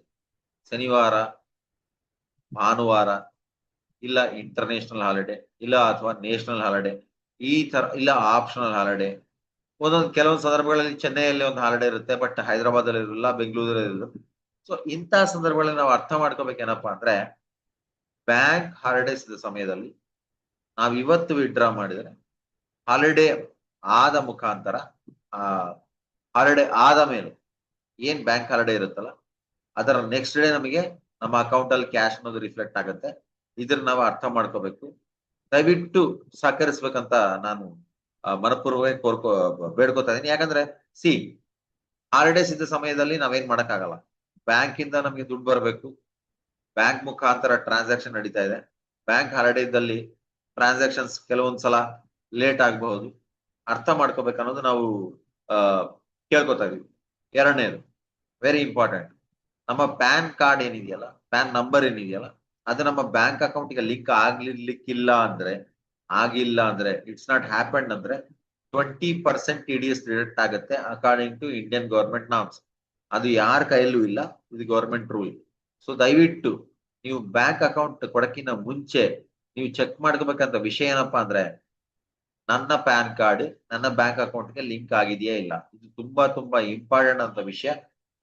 ಶನಿವಾರ, ಭಾನುವಾರ, ಇಲ್ಲ ಇಂಟರ್ನ್ಯಾಷನಲ್ ಹಾಲಿಡೇ, ಇಲ್ಲ ಅಥವಾ ನ್ಯಾಷನಲ್ ಹಾಲಿಡೇ, ಈ ತರ ಇಲ್ಲ ಆಪ್ಷನಲ್ ಹಾಲಿಡೇ. ಕೆಲವೊಂದು ಸಂದರ್ಭಗಳಲ್ಲಿ ಚೆನ್ನೈಯಲ್ಲಿ ಒಂದು ಹಾಲಿಡೇ ಇರುತ್ತೆ, ಬಟ್ ಹೈದರಾಬಾದ್ ಅಲ್ಲಿ ಇರಲ್ಲ, ಬೆಂಗಳೂರಲ್ಲಿ ಇರಲ್ಲ. ಸೊ ಇಂತಹ ಸಂದರ್ಭಗಳಲ್ಲಿ ನಾವು ಅರ್ಥ ಮಾಡ್ಕೋಬೇಕೇನಪ್ಪಾ ಅಂದ್ರೆ, ಬ್ಯಾಂಕ್ ಹಾಲಿಡೇಸ್ ಸಮಯದಲ್ಲಿ ನಾವು ಇವತ್ತು ವಿಡ್ರಾ ಮಾಡಿದ್ರೆ ಹಾಲಿಡೇ ಆದ ಮುಖಾಂತರ ಹಾಲಿಡೇ ಆದ ಮೇಲೆ ಏನ್ ಬ್ಯಾಂಕ್ ಹಾಲಿಡೇ ಇರುತ್ತಲ್ಲ ಅದರ ನೆಕ್ಸ್ಟ್ ಡೇ ನಮಗೆ ನಮ್ಮ ಅಕೌಂಟ್ ಅಲ್ಲಿ ಕ್ಯಾಶ್ ಅನ್ನೋದು ರಿಫ್ಲೆಕ್ಟ್ ಆಗುತ್ತೆ. ಇದನ್ನ ನಾವು ಅರ್ಥ ಮಾಡ್ಕೋಬೇಕು. ದಯವಿಟ್ಟು ಸಹಕರಿಸ್ಬೇಕಂತ ನಾನು ಮನಪೂರ್ವಕ ಬೇಡ್ಕೋತಾ ಇದೀನಿ. ಯಾಕಂದ್ರೆ ಹಾಲಿಡೇಸ್ ಇದ್ದ ಸಮಯದಲ್ಲಿ ನಾವೇನ್ ಮಾಡಕ್ಕಾಗಲ್ಲ. ಬ್ಯಾಂಕ್ ಇಂದ ನಮ್ಗೆ ದುಡ್ಡು ಬರಬೇಕು, ಬ್ಯಾಂಕ್ ಮುಖಾಂತರ ಟ್ರಾನ್ಸಾಕ್ಷನ್ ನಡೀತಾ ಇದೆ. ಬ್ಯಾಂಕ್ ಹಾಲಿಡೇ ಇದ್ದಲ್ಲಿ ಟ್ರಾನ್ಸಾಕ್ಷನ್ಸ್ ಕೆಲವೊಂದ್ಸಲ ಲೇಟ್ ಆಗಬಹುದು. ಅರ್ಥ ಮಾಡ್ಕೋಬೇಕು ಅನ್ನೋದು ನಾವು ಕೇಳ್ಕೊತಾ ಇದೀವಿ. ಎರಡನೇದು ವೆರಿ ಇಂಪಾರ್ಟೆಂಟ್, ನಮ್ಮ ಪ್ಯಾನ್ ಕಾರ್ಡ್ ಏನಿದೆಯಲ್ಲ, ಪ್ಯಾನ್ ನಂಬರ್ ಏನಿದೆಯಲ್ಲ, ಅದು ನಮ್ಮ ಬ್ಯಾಂಕ್ ಅಕೌಂಟ್ಗೆ ಲಿಂಕ್ ಆಗಿಲ್ಲ ಅಂದ್ರೆ ಇಟ್ಸ್ ನಾಟ್ ಹ್ಯಾಪನ್ ಅಂದ್ರೆ 20% TDS ಡಿಡಕ್ಟ್ ಆಗುತ್ತೆ according to Indian government norms. ಅದು ಯಾರ ಕೈಯಲ್ಲೂ ಇಲ್ಲ, ಇದು ಗವರ್ಮೆಂಟ್ ರೂಲ್. ಸೊ ದಯವಿಟ್ಟು ನೀವು ಬ್ಯಾಂಕ್ ಅಕೌಂಟ್ ಕೊಡಕ್ಕಿಂತ ಮುಂಚೆ ನೀವು ಚೆಕ್ ಮಾಡ್ಕೋಬೇಕಂತ ವಿಷಯ ಏನಪ್ಪಾ ಅಂದ್ರೆ, ನನ್ನ ಪ್ಯಾನ್ ಕಾರ್ಡ್ ನನ್ನ ಬ್ಯಾಂಕ್ ಅಕೌಂಟ್ಗೆ ಲಿಂಕ್ ಆಗಿದೆಯಾ ಇಲ್ಲ. ಇದು ತುಂಬಾ ತುಂಬಾ ಇಂಪಾರ್ಟೆಂಟ್ ಅಂತ ವಿಷಯ,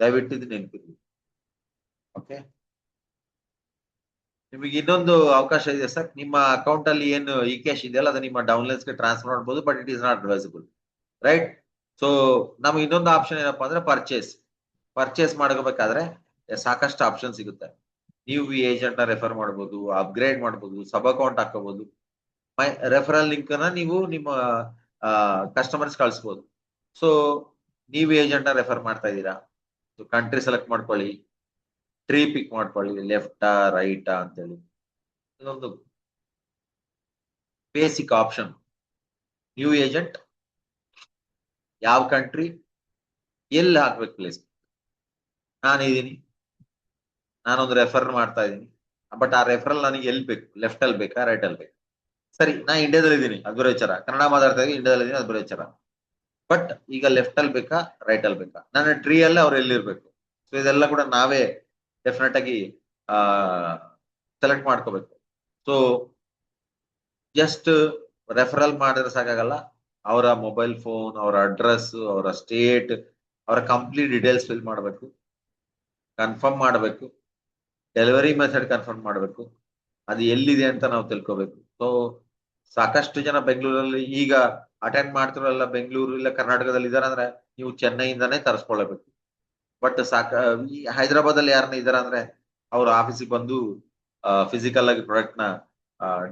ದಯವಿಟ್ಟು ಇದು ನೆನಪಿರ್ಲಿ. ಓಕೆ, ನಿಮಗೆ ಇನ್ನೊಂದು ಅವಕಾಶ ಇದೆ ಸರ್. ನಿಮ್ಮ ಅಕೌಂಟ್ ಅಲ್ಲಿ ಏನು ಇ ಕ್ಯಾಶ್ ಇದೆಯಲ್ಲ ಅದು ನಿಮ್ಮ ಡೌನ್ಲೈನ್ಸ್ ಗೆ ಟ್ರಾನ್ಸ್ಫರ್ ಮಾಡಬಹುದು, but it is not advisable, right? So ನಮ್ಗೆ ಇನ್ನೊಂದು ಆಪ್ಷನ್ ಏನಪ್ಪಾ ಅಂದ್ರೆ ಪರ್ಚೇಸ್ ಮಾಡ್ಕೋಬೇಕಾದ್ರೆ ಸಾಕಷ್ಟು ಆಪ್ಷನ್ ಸಿಗುತ್ತೆ. ನೀವು ಏಜೆಂಟ್ ನ ರೆಫರ್ ಮಾಡಬಹುದು, ಅಪ್ಗ್ರೇಡ್ ಮಾಡಬಹುದು, ಸಬ್ ಅಕೌಂಟ್ ಹಾಕೋಬಹುದು. ರೆಫರಲ್ ಲಿಂಕ್ ನ ನೀವು ನಿಮ್ಮ ಕಸ್ಟಮರ್ಸ್ ಕಳಿಸಬಹುದು. ಸೊ ನೀವು ಏಜೆಂಟ್ ನ ರೆಫರ್ ಮಾಡ್ತಾ ಇದ್ದೀರಾ, ಕಂಟ್ರಿ ಸೆಲೆಕ್ಟ್ ಮಾಡ್ಕೊಳ್ಳಿ, ಟ್ರೀ ಪಿಕ್ ಮಾಡ್ಕೊಳ್ಳಿ, ಲೆಫ್ಟಾ ರೈಟಾ ಅಂತೇಳಿ. ಇದೊಂದು ಬೇಸಿಕ್ ಆಪ್ಷನ್. ನ್ಯೂ ಏಜೆಂಟ್, ಯಾವ ಕಂಟ್ರಿ, ಎಲ್ಲಿ ಹಾಕ್ಬೇಕು ಪ್ಲೇಸ್. ನಾನಿದ್ದೀನಿ, ನಾನೊಂದು ರೆಫರ್ ಮಾಡ್ತಾ ಇದ್ದೀನಿ, ಬಟ್ ಆ ರೆಫರಲ್ ನನಗೆ ಎಲ್ಲಿ ಬೇಕು, ಲೆಫ್ಟ್ ಅಲ್ಲಿ ಬೇಕಾ ರೈಟ್ ಅಲ್ಲಿ ಬೇಕಾ? ಸರಿ, ನಾ ಇಂಡಿಯಾದಲ್ಲಿ ಇದ್ದೀನಿ, ಅದ್ಭುತೇಶ್ವರ ಕನ್ನಡ ಮಾತಾಡ್ತಾ ಇದ್ದೀನಿ, ಇಂಡಿಯಾದಲ್ಲಿ ಇದ್ದೀನಿ, ಅದ್ಭುತೇಶ್ವರ. ಬಟ್ ಈಗ ಲೆಫ್ಟ್ ಅಲ್ಲಿ ಬೇಕಾ ರೈಟ್ ಅಲ್ಲಿ ಬೇಕಾ, ನನ್ನ ಟ್ರೀ ಅಲ್ಲಿ ಅವ್ರು ಎಲ್ಲಿರ್ಬೇಕು? ಸೊ ಇದೆಲ್ಲ ಕೂಡ ನಾವೇ ಡೆಫಿನೆಟ್ ಆಗಿ ಸೆಲೆಕ್ಟ್ ಮಾಡ್ಕೋಬೇಕು. ಸೊ ಜಸ್ಟ್ ರೆಫರಲ್ ಮಾಡಿದ್ರೆ ಸಾಕಾಗಲ್ಲ, ಅವರ ಮೊಬೈಲ್ ಫೋನ್, ಅವರ ಅಡ್ರೆಸ್, ಅವರ ಸ್ಟೇಟ್, ಅವರ ಕಂಪ್ಲೀಟ್ ಡೀಟೇಲ್ಸ್ ಫಿಲ್ ಮಾಡಬೇಕು, ಕನ್ಫರ್ಮ್ ಮಾಡಬೇಕು, ಡೆಲಿವರಿ ಮೆಥಡ್ ಕನ್ಫರ್ಮ್ ಮಾಡಬೇಕು, ಅದು ಎಲ್ಲಿದೆ ಅಂತ ನಾವು ತಿಳ್ಕೋಬೇಕು. ಸೊ ಸಾಕಷ್ಟು ಜನ ಬೆಂಗಳೂರಲ್ಲಿ ಈಗ ಅಟೆಂಡ್ ಮಾಡ್ತಿರಲ್ಲ, ಬೆಂಗಳೂರು ಇಲ್ಲ ಕರ್ನಾಟಕದಲ್ಲಿ ಇದಾರೆ ಅಂದ್ರೆ ನೀವು ಚೆನ್ನೈಯಿಂದಾನೇ ತರಿಸ್ಕೊಳ್ಳಬೇಕು. ಬಟ್ ಈ ಹೈದರಾಬಾದ್ ಅಲ್ಲಿ ಯಾರನ್ನ ಇದಾರೆ ಅಂದ್ರೆ ಅವ್ರ ಆಫೀಸಿಗೆ ಬಂದು ಫಿಸಿಕಲ್ ಆಗಿ ಪ್ರಾಡಕ್ಟ್ ನ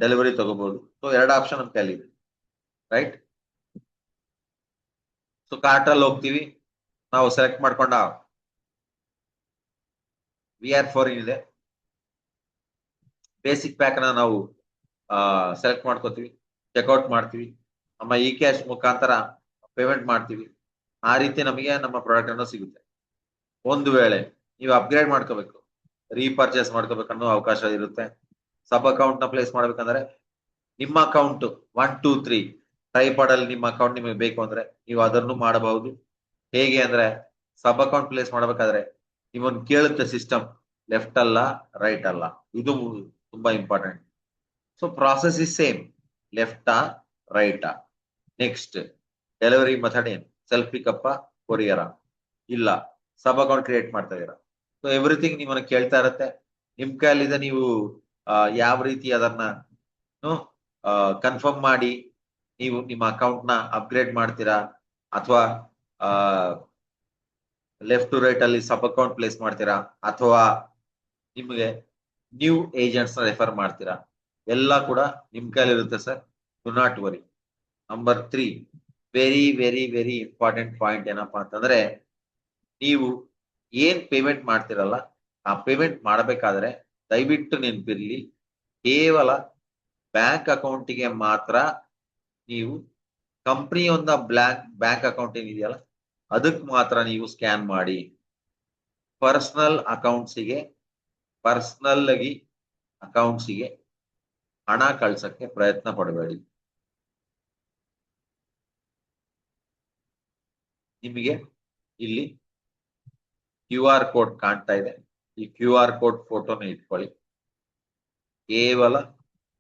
ಡೆಲಿವರಿ ತಗೋಬಹುದು. ಸೊ ಎರಡು ಆಪ್ಷನ್ ನಮ್ಮ ಕೈಲಿ ಇದೆ, ರೈಟ್? ಸೊ ಕಾರ್ಟ್ ಅಲ್ಲಿ ಹೋಗ್ತೀವಿ, ನಾವು ಸೆಲೆಕ್ಟ್ ಮಾಡ್ಕೊಂಡ VR4 ಇದೆ, ಬೇಸಿಕ್ ಪ್ಯಾಕ್ ನ ನಾವು ಸೆಲೆಕ್ಟ್ ಮಾಡ್ಕೋತೀವಿ, ಚೆಕ್ಔಟ್ ಮಾಡ್ತೀವಿ, ನಮ್ಮ ಇ ಕ್ಯಾಶ್ ಮುಖಾಂತರ ಪೇಮೆಂಟ್ ಮಾಡ್ತೀವಿ. ಆ ರೀತಿ ನಮಗೆ ನಮ್ಮ ಪ್ರಾಡಕ್ಟ್ ಅನ್ನು ಸಿಗುತ್ತೆ. ಒಂದು ವೇಳೆ ನೀವು ಅಪ್ಗ್ರೇಡ್ ಮಾಡ್ಕೋಬೇಕು, ರೀಪರ್ಚೇಸ್ ಮಾಡ್ಕೋಬೇಕು ಅನ್ನೋ ಅವಕಾಶ ಇರುತ್ತೆ. ಸಬ್ ಅಕೌಂಟ್ ನ ಪ್ಲೇಸ್ ಮಾಡ್ಬೇಕಂದ್ರೆ ನಿಮ್ಮ ಅಕೌಂಟ್ 1, 2, 3 ಟ್ರೈಪಾಡ್ ಅಲ್ಲಿ ನಿಮ್ಮ ಅಕೌಂಟ್ ನಿಮಗೆ ಬೇಕು ಅಂದ್ರೆ ನೀವು ಅದನ್ನು ಮಾಡಬಹುದು. ಹೇಗೆ ಅಂದ್ರೆ ಸಬ್ ಅಕೌಂಟ್ ಪ್ಲೇಸ್ ಮಾಡಬೇಕಾದ್ರೆ ಇವನ್ ಕೇಳುತ್ತೆ ಸಿಸ್ಟಮ್, ಲೆಫ್ಟ್ ಅಲ್ಲ ರೈಟ್ ಅಲ್ಲ, ಇದು ತುಂಬಾ important. So process is same, ಲೆಫ್ಟಾ ರೈಟಾ. ನೆಕ್ಸ್ಟ್ ಡೆಲಿವರಿ ಮೆಥಡ್ ಏನು, ಸೆಲ್ಫ್ ಪಿಕಪ್ ಕೊರಿಯರ ಇಲ್ಲ ಸಬ್ ಅಕೌಂಟ್ ಕ್ರಿಯೇಟ್ ಮಾಡ್ತಾ ಇದೀರಾ. ಸೊ ಎವ್ರಿಥಿಂಗ್ ನಿಮ್ಮನ್ನ ಕೇಳ್ತಾ ಇರತ್ತೆ. ನಿಮ್ ಕೈಯಲ್ಲಿದೆ, ನೀವು ಯಾವ ರೀತಿ ಅದನ್ನ ಕನ್ಫರ್ಮ್ ಮಾಡಿ ನೀವು ನಿಮ್ಮ ಅಕೌಂಟ್ ನ ಅಪ್ಗ್ರೇಡ್ ಮಾಡ್ತೀರಾ ಅಥವಾ ಲೆಫ್ಟ್ ಟು ರೈಟ್ ಅಲ್ಲಿ ಸಬ್ ಅಕೌಂಟ್ ಪ್ಲೇಸ್ ಮಾಡ್ತೀರಾ ಅಥವಾ ನಿಮಗೆ ನ್ಯೂ ಏಜೆಂಟ್ಸ್ ನ ರೆಫರ್ ಮಾಡ್ತೀರಾ, ಎಲ್ಲ ಕೂಡ ನಿಮ್ ಕೈಲಿ ಇರುತ್ತೆ sir. Do not worry. Number 3 very very very important point ಏನಪ್ಪಾ ಅಂತಂದ್ರೆ, ನೀವು ಏನ್ ಪೇಮೆಂಟ್ ಮಾಡ್ತಿರಲ್ಲ ಆ ಪೇಮೆಂಟ್ ಮಾಡಬೇಕಾದ್ರೆ ದಯವಿಟ್ಟು ನೆನಪಿರ್ಲಿ, ಕೇವಲ ಬ್ಯಾಂಕ್ ಅಕೌಂಟಿಗೆ ಮಾತ್ರ ನೀವು ಕಂಪ್ನಿ ಒಂದ ಬ್ಯಾಂಕ್ ಅಕೌಂಟ್ ಏನಿದೆಯಲ್ಲ ಅದಕ್ಕೆ ಮಾತ್ರ ನೀವು ಸ್ಕ್ಯಾನ್ ಮಾಡಿ. ಪರ್ಸನಲ್ ಅಕೌಂಟ್ಸಿಗೆ ಹಣ ಕಳ್ಸಕ್ಕೆ ಪ್ರಯತ್ನ ಪಡಬೇಡಿ. ನಿಮಗೆ ಇಲ್ಲಿ ಕ್ಯೂ ಆರ್ ಕೋಡ್ ಕಾಣ್ತಾ ಇದೆ, ಈ ಕ್ಯೂ ಆರ್ ಕೋಡ್ ಫೋಟೋನ ಇಟ್ಕೊಳ್ಳಿ.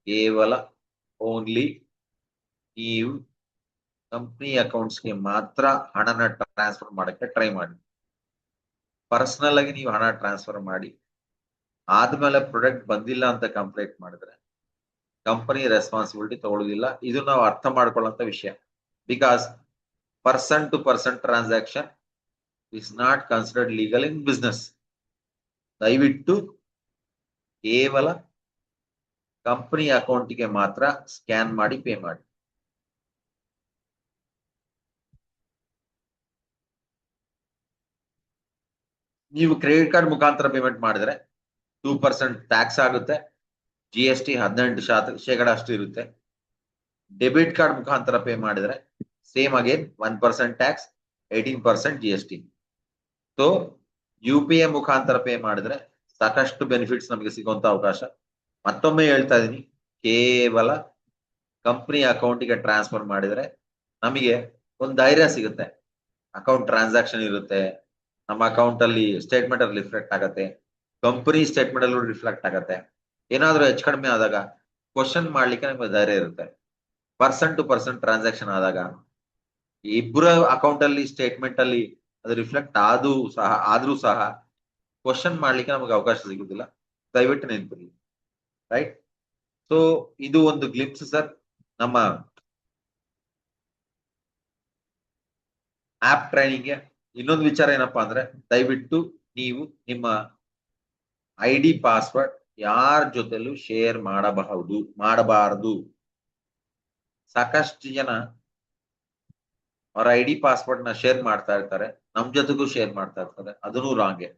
ಕೇವಲ ಓನ್ಲಿ ನೀವು ಕಂಪ್ನಿ ಅಕೌಂಟ್ಸ್ಗೆ ಮಾತ್ರ ಹಣನ ಟ್ರಾನ್ಸ್ಫರ್ ಮಾಡಕ್ಕೆ ಟ್ರೈ ಮಾಡಿ. ಪರ್ಸನಲ್ ಆಗಿ ನೀವು ಹಣ ಟ್ರಾನ್ಸ್ಫರ್ ಮಾಡಿ ಆದ್ಮೇಲೆ ಪ್ರಾಡಕ್ಟ್ ಬಂದಿಲ್ಲ ಅಂತ ಕಂಪ್ಲೇಂಟ್ ಮಾಡಿದ್ರೆ ಕಂಪನಿ ರೆಸ್ಪಾನ್ಸಿಬಿಲಿಟಿ ತಗೊಳ್ಳೋದಿಲ್ಲ. ಇದು ನಾವು ಅರ್ಥ ಮಾಡ್ಕೊಳ್ಳುವಂತ ವಿಷಯ. Because person to person transaction is not considered legal in business. ದಯವಿಟ್ಟು ಕೇವಲ ಕಂಪನಿ ಅಕೌಂಟ್ಗೆ ಮಾತ್ರ ಸ್ಕ್ಯಾನ್ ಮಾಡಿ ಪೇ ಮಾಡಿ. ನೀವು ಕ್ರೆಡಿಟ್ ಕಾರ್ಡ್ ಮುಖಾಂತರ ಪೇಮೆಂಟ್ ಮಾಡಿದ್ರೆ 2% ಟ್ಯಾಕ್ಸ್ ಆಗುತ್ತೆ, GST 18% ಅಷ್ಟು ಇರುತ್ತೆ. ಡೆಬಿಟ್ ಕಾರ್ಡ್ ಮುಖಾಂತರ ಪೇ ಮಾಡಿದ್ರೆ same again 1% tax, 18% GST. So UPI ಮುಖಾಂತರ ಪೇ ಮಾಡಿದ್ರೆ ಸಾಕಷ್ಟು ಬೆನಿಫಿಟ್ಸ್ ನಮಗೆ ಸಿಗುವಂತ ಅವಕಾಶ. ಮತ್ತೊಮ್ಮೆ ಹೇಳ್ತಾ ಇದೀನಿ, ಕೇವಲ ಕಂಪನಿ ಅಕೌಂಟ್ಗೆ ಟ್ರಾನ್ಸ್ಫರ್ ಮಾಡಿದ್ರೆ ನಮಗೆ ಒಂದು ಧೈರ್ಯ ಸಿಗುತ್ತೆ. ಅಕೌಂಟ್ ಟ್ರಾನ್ಸಾಕ್ಷನ್ ಇರುತ್ತೆ, ನಮ್ಮ ಅಕೌಂಟ್ ಅಲ್ಲಿ ಸ್ಟೇಟ್ಮೆಂಟ್ ಅಲ್ಲಿ ರಿಫ್ಲೆಕ್ಟ್ ಆಗತ್ತೆ, ಕಂಪನಿ ಸ್ಟೇಟ್ಮೆಂಟ್ ಅಲ್ಲೂ ರಿಫ್ಲೆಕ್ಟ್ ಆಗತ್ತೆ. ಏನಾದ್ರೂ ಹೆಚ್ಚು ಕಡಿಮೆ ಆದಾಗ ಕ್ವಶನ್ ಮಾಡ್ಲಿಕ್ಕೆ ನಮಗೆ ಧೈರ್ಯ ಇರುತ್ತೆ. ಪರ್ಸನ್ ಟು ಪರ್ಸನ್ ಟ್ರಾನ್ಸಾಕ್ಷನ್ ಆದಾಗ ಇಬ್ಬರ ಅಕೌಂಟ್ ಅಲ್ಲಿ ಸ್ಟೇಟ್ಮೆಂಟ್ ಅಲ್ಲಿ ಅದು ರಿಫ್ಲೆಕ್ಟ್ ಆದ್ರೂ ಸಹ ಕ್ವಶನ್ ಮಾಡ್ಲಿಕ್ಕೆ ನಮಗೆ ಅವಕಾಶ ಸಿಗುದಿಲ್ಲ. ದಯವಿಟ್ಟು ನೆನಪಿರಲಿ. ರೈಟ್. ಸೊ ಇದು ಒಂದು ಗ್ಲಿಮ್ಸ್ ಸರ್ ನಮ್ಮ ಆಪ್ ಟ್ರೈನಿಂಗ್. ಇನ್ನೊಂದು ವಿಚಾರ ಏನಪ್ಪಾ ಅಂದ್ರೆ, ದಯವಿಟ್ಟು ನೀವು ನಿಮ್ಮ ID ಪಾಸ್ವರ್ಡ್ ಯಾರ ಜೊತೆಲೂ ಶೇರ್ ಮಾಡಬಾರದು. ಸಾಕಷ್ಟು ಜನ ಅವರ ID ಪಾಸ್ವರ್ಡ್ ನ ಶೇರ್ ಮಾಡ್ತಾ ಇರ್ತಾರೆ, ನಮ್ ಜೊತೆಗೂ ಶೇರ್ ಮಾಡ್ತಾ ಇರ್ತಾರೆ. ಅದನ್ನು ರಾಂಗೆ.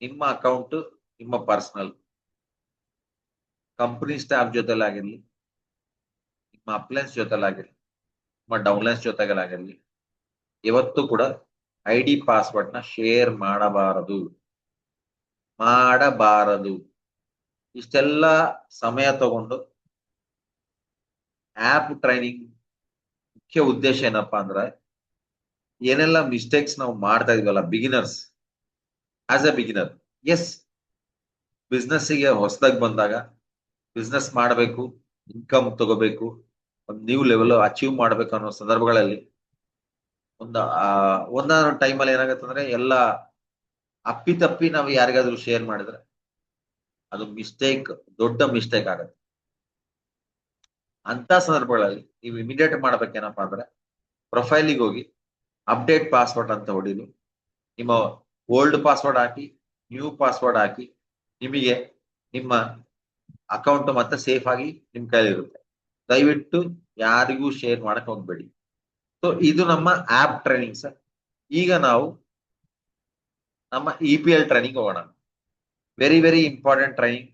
ನಿಮ್ಮ ಅಕೌಂಟ್ ನಿಮ್ಮ ಪರ್ಸನಲ್. ಕಂಪನಿ ಸ್ಟಾಫ್ ಜೊತೆಲಾಗಿರ್ಲಿ, ನಿಮ್ಮ ಅಪ್ಲೈನ್ಸ್ ಜೊತೆಲಾಗಿರ್ಲಿ, ನಿಮ್ಮ ಡೌನ್ಲೈನ್ಸ್ ಜೊತೆಗಳಾಗಿರ್ಲಿ, ಇವತ್ತು ಕೂಡ ID ಪಾಸ್ವರ್ಡ್ ನ ಶೇರ್ ಮಾಡಬಾರದು. ಇಷ್ಟೆಲ್ಲ ಸಮಯ ತಗೊಂಡು ಆಪ್ ಟ್ರೈನಿಂಗ್ ಮುಖ್ಯ ಉದ್ದೇಶ ಏನಪ್ಪಾ ಅಂದ್ರೆ, ಏನೆಲ್ಲ ಮಿಸ್ಟೇಕ್ಸ್ ನಾವು ಮಾಡ್ತಾ ಇದೀವಲ್ಲ beginners, as a beginner, as ಬಿಸ್ನೆಸ್ಸಿಗೆ ಹೊಸದಾಗಿ ಬಂದಾಗ ಬಿಸ್ನೆಸ್ ಮಾಡಬೇಕು, ಇನ್ಕಮ್ ತಗೋಬೇಕು, ಒಂದು ನ್ಯೂ ಲೆವೆಲ್ ಅಚೀವ್ ಮಾಡ್ಬೇಕು ಅನ್ನೋ ಸಂದರ್ಭಗಳಲ್ಲಿ ಒಂದಾದ ಟೈಮಲ್ಲಿ ಏನಾಗುತ್ತೆ ಅಂದ್ರೆ, ಎಲ್ಲ ಅಪ್ಪಿತಪ್ಪಿ ನಾವು ಯಾರಿಗಾದ್ರೂ ಶೇರ್ ಮಾಡಿದ್ರೆ ಅದು ದೊಡ್ಡ ಮಿಸ್ಟೇಕ್ ಆಗುತ್ತೆ. ಅಂತ ಸಂದರ್ಭಗಳಲ್ಲಿ ನೀವು ಇಮಿಡಿಯೇಟ್ ಮಾಡ್ಬೇಕೇನಪ್ಪಾ ಅಂದ್ರೆ, ಪ್ರೊಫೈಲಿಗೆ ಹೋಗಿ ಅಪ್ಡೇಟ್ ಪಾಸ್ವರ್ಡ್ ಅಂತ ಹೊಡೀರಿ. ನಿಮ್ಮ ಓಲ್ಡ್ ಪಾಸ್ವರ್ಡ್ ಹಾಕಿ, ನ್ಯೂ ಪಾಸ್ವರ್ಡ್ ಹಾಕಿ, ನಿಮಗೆ ನಿಮ್ಮ ಅಕೌಂಟ್ ಮತ್ತೆ ಸೇಫ್ ಆಗಿ ನಿಮ್ ಕೈಲಿರುತ್ತೆ. ದಯವಿಟ್ಟು ಯಾರಿಗೂ ಶೇರ್ ಮಾಡಕ್ ಹೋಗ್ಬೇಡಿ. ಸೊ ಇದು ನಮ್ಮ ಆಪ್ ಟ್ರೈನಿಂಗ್ ಸರ್. ಈಗ ನಾವು ನಮ್ಮ EPL ಟ್ರೈನಿಂಗ್ ಹೋಗೋಣ. Very very important training,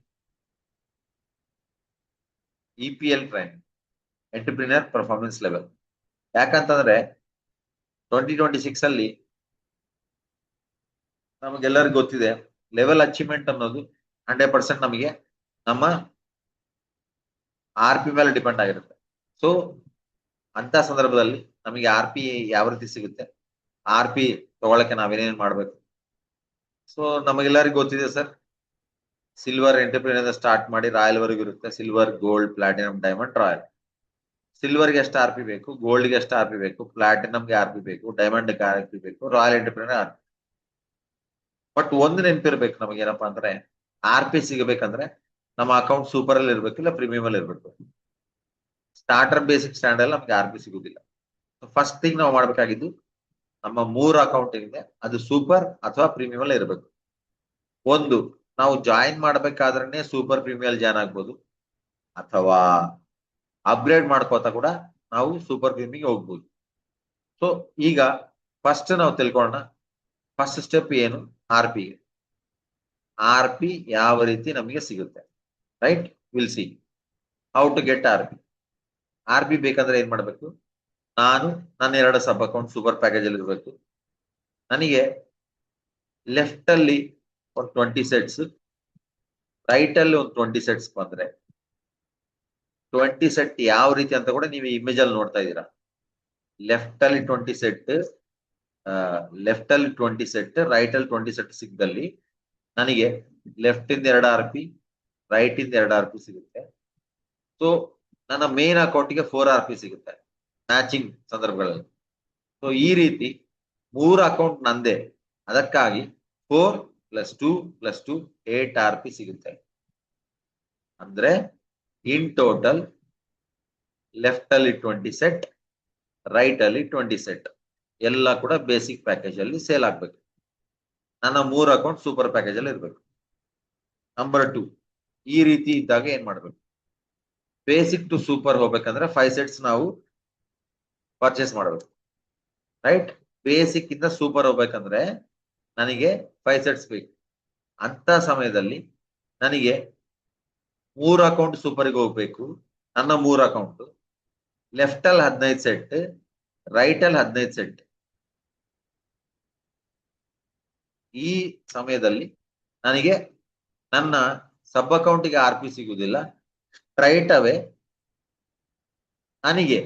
EPL training, entrepreneur performance level. ಯಾಕಂತಂದ್ರೆ 2026 ಅಲ್ಲಿ ನಮಗೆಲ್ಲರಿಗೂ ಗೊತ್ತಿದೆ, ಲೆವೆಲ್ ಅಚೀವ್ಮೆಂಟ್ ಅನ್ನೋದು 100% ನಮಗೆ ನಮ್ಮ RP ಮೇಲೆ ಡಿಪೆಂಡ್ ಆಗಿರುತ್ತೆ. ಸೊ ಅಂತ ಸಂದರ್ಭದಲ್ಲಿ ನಮಗೆ RP ಯಾವ ರೀತಿ ಸಿಗುತ್ತೆ, RP ತಗೊಳಕ್ಕೆ ನಾವೇನೇನ್ ಮಾಡ್ಬೇಕು? ಸೊ ನಮಗೆಲ್ಲರಿಗೂ ಗೊತ್ತಿದೆ ಸರ್, ಸಿಲ್ವರ್ ಎಂಟರ್ಪ್ರಿನಿಯರ್ ಸ್ಟಾರ್ಟ್ ಮಾಡಿ ರಾಯಲ್ ವರೆಗೂ ಇರುತ್ತೆ. Silver, gold, platinum, diamond, royal. ಸಿಲ್ವರ್ಗೆ ಎಷ್ಟು RP ಬೇಕು, ಗೋಲ್ಡ್ಗೆ ಎಷ್ಟು RP ಬೇಕು, ಪ್ಲಾಟಿನಂಗೆ RP ಬೇಕು, ಡೈಮಂಡ್ಗೆ RP ಬೇಕು, ರಾಯಲ್ ಎಂಟರ್ಪ್ರಿನಿಯರ್ RP. ಬಟ್ ಒಂದು ನೆನಪಿರ್ಬೇಕು ನಮಗೆ, ಏನಪ್ಪಾ ಅಂದ್ರೆ RP ಸಿಗಬೇಕಂದ್ರೆ ನಮ್ಮ ಅಕೌಂಟ್ ಸೂಪರ್ ಅಲ್ಲಿ ಇರ್ಬೇಕು, ಇಲ್ಲ ಪ್ರೀಮಿಯಂ ಅಲ್ಲಿ ಇರ್ಬೇಕು. ಸ್ಟಾರ್ಟರ್ ಬೇಸಿಕ್ ಸ್ಟ್ಯಾಂಡ್ ಅಲ್ಲಿ ನಮ್ಗೆ RP ಸಿಗುದಿಲ್ಲ. ಫಸ್ಟ್ ಥಿಂಗ್ ನಾವು ಮಾಡ್ಬೇಕಾಗಿದ್ದು, ನಮ್ಮ 3 ಅಕೌಂಟ್ ಏನಿದೆ ಅದು ಸೂಪರ್ ಅಥವಾ ಪ್ರೀಮಿಯಂ ಅಲ್ಲಿ ಇರಬೇಕು. ಒಂದು, ನಾವು ಜಾಯಿನ್ ಮಾಡ್ಬೇಕಾದ್ರೆ ಸೂಪರ್ ಪ್ರೀಮಿಯಂ ಜಾಯ್ನ್ ಆಗ್ಬೋದು, ಅಥವಾ ಅಪ್ಗ್ರೇಡ್ ಮಾಡ್ಕೋತಾ ಕೂಡ ನಾವು ಸೂಪರ್ ಪ್ರೀಮಿಯಂಗೆ ಹೋಗ್ಬೋದು. ಸೊ ಈಗ ಫಸ್ಟ್ ನಾವು ತಿಳ್ಕೊಳ್ಳೋಣ, ಫಸ್ಟ್ ಸ್ಟೆಪ್ ಏನು, RP. RP ಯಾವ ರೀತಿ ನಮಗೆ ಸಿಗುತ್ತೆ, right? Will see how to get RP ಬೇಕಂದ್ರೆ ಏನ್ ಮಾಡ್ಬೇಕು? ನನ್ನ 2 ಸಬ್ ಅಕೌಂಟ್ ಸೂಪರ್ ಪ್ಯಾಕೇಜ್ ಅಲ್ಲಿ ಇರಬೇಕು. ನನಗೆ ಲೆಫ್ಟ್ ಅಲ್ಲಿ ಒಂದು 20 ಸೆಟ್ಸ್, ರೈಟ್ ಅಲ್ಲಿ ಒಂದು 20 ಸೆಟ್ಸ್ ಬಂದ್ರೆ 20 ಸೆಟ್ ಯಾವ ರೀತಿ ಅಂತ ಕೂಡ ನೀವು ಇಮೇಜ್ ಅಲ್ಲಿ ನೋಡ್ತಾ ಇದ್ದೀರಾ. ಲೆಫ್ಟ್ ಅಲ್ಲಿ 20 ಸೆಟ್, ರೈಟ್ ಅಲ್ಲಿ 20 ಸೆಟ್ ಸಿಕ್ಕದಲ್ಲಿ ನನಗೆ ಲೆಫ್ಟ್ ಇಂದ 2 RP, ರೈಟ್ ಇಂದ 2 RP ಸಿಗುತ್ತೆ. ಸೊ ನನ್ನ ಮೇನ್ ಅಕೌಂಟ್ಗೆ 4 RP ಸಿಗುತ್ತೆ ಮ್ಯಾಚಿಂಗ್ ಸಂದರ್ಭಗಳಲ್ಲಿ. ಸೊ ಈ ರೀತಿ 3 ಅಕೌಂಟ್ ನಂದೇ, ಅದಕ್ಕಾಗಿ 4 + 2 + 2 8 RP ಸಿಗುತ್ತೆ. ಅಂದ್ರೆ ಇನ್ ಟೋಟಲ್ ಲೆಫ್ಟ್ ಅಲ್ಲಿ 20 ಸೆಟ್, ರೈಟ್ ಅಲ್ಲಿ 20 ಸೆಟ್, ಎಲ್ಲ ಕೂಡ ಬೇಸಿಕ್ ಪ್ಯಾಕೇಜ್ ಅಲ್ಲಿ ಸೇಲ್ ಆಗ್ಬೇಕು. ನನ್ನ 3 ಅಕೌಂಟ್ ಸೂಪರ್ ಪ್ಯಾಕೇಜ್ ಅಲ್ಲಿ ಇರ್ಬೇಕು. ನಂಬರ್ 2, ಈ ರೀತಿ ಇದ್ದಾಗ ಏನ್ ಮಾಡ್ಬೇಕು? ಬೇಸಿಕ್ ಟು ಸೂಪರ್ ಹೋಗ್ಬೇಕಂದ್ರೆ 5 ಸೆಟ್ಸ್ ನಾವು ಪರ್ಚೇಸ್ ಮಾಡಬೇಕು, ರೈಟ್? ಬೇಸಿಕ್ ಇಂದ ಸೂಪರ್ ಹೋಗ್ಬೇಕಂದ್ರೆ ನನಗೆ 5 ಸೆಟ್ಸ್ ಬೇಕು. ಅಂತ ಸಮಯದಲ್ಲಿ ನನಗೆ 3 ಅಕೌಂಟ್ ಸೂಪರ್ಗೆ ಹೋಗ್ಬೇಕು. ನನ್ನ 3 ಅಕೌಂಟ್ ಲೆಫ್ಟ್ ಅಲ್ಲಿ 15 ಸೆಟ್, ರೈಟ್ ಅಲ್ಲಿ 15 ಸೆಟ್. ಈ ಸಮಯದಲ್ಲಿ ನನಗೆ ನನ್ನ ಸಬ್ ಅಕೌಂಟಿಗೆ RP ಸಿಗುವುದಿಲ್ಲ, ಸ್ಟ್ರೈಟ್ ಅವೇ ನನಗೆ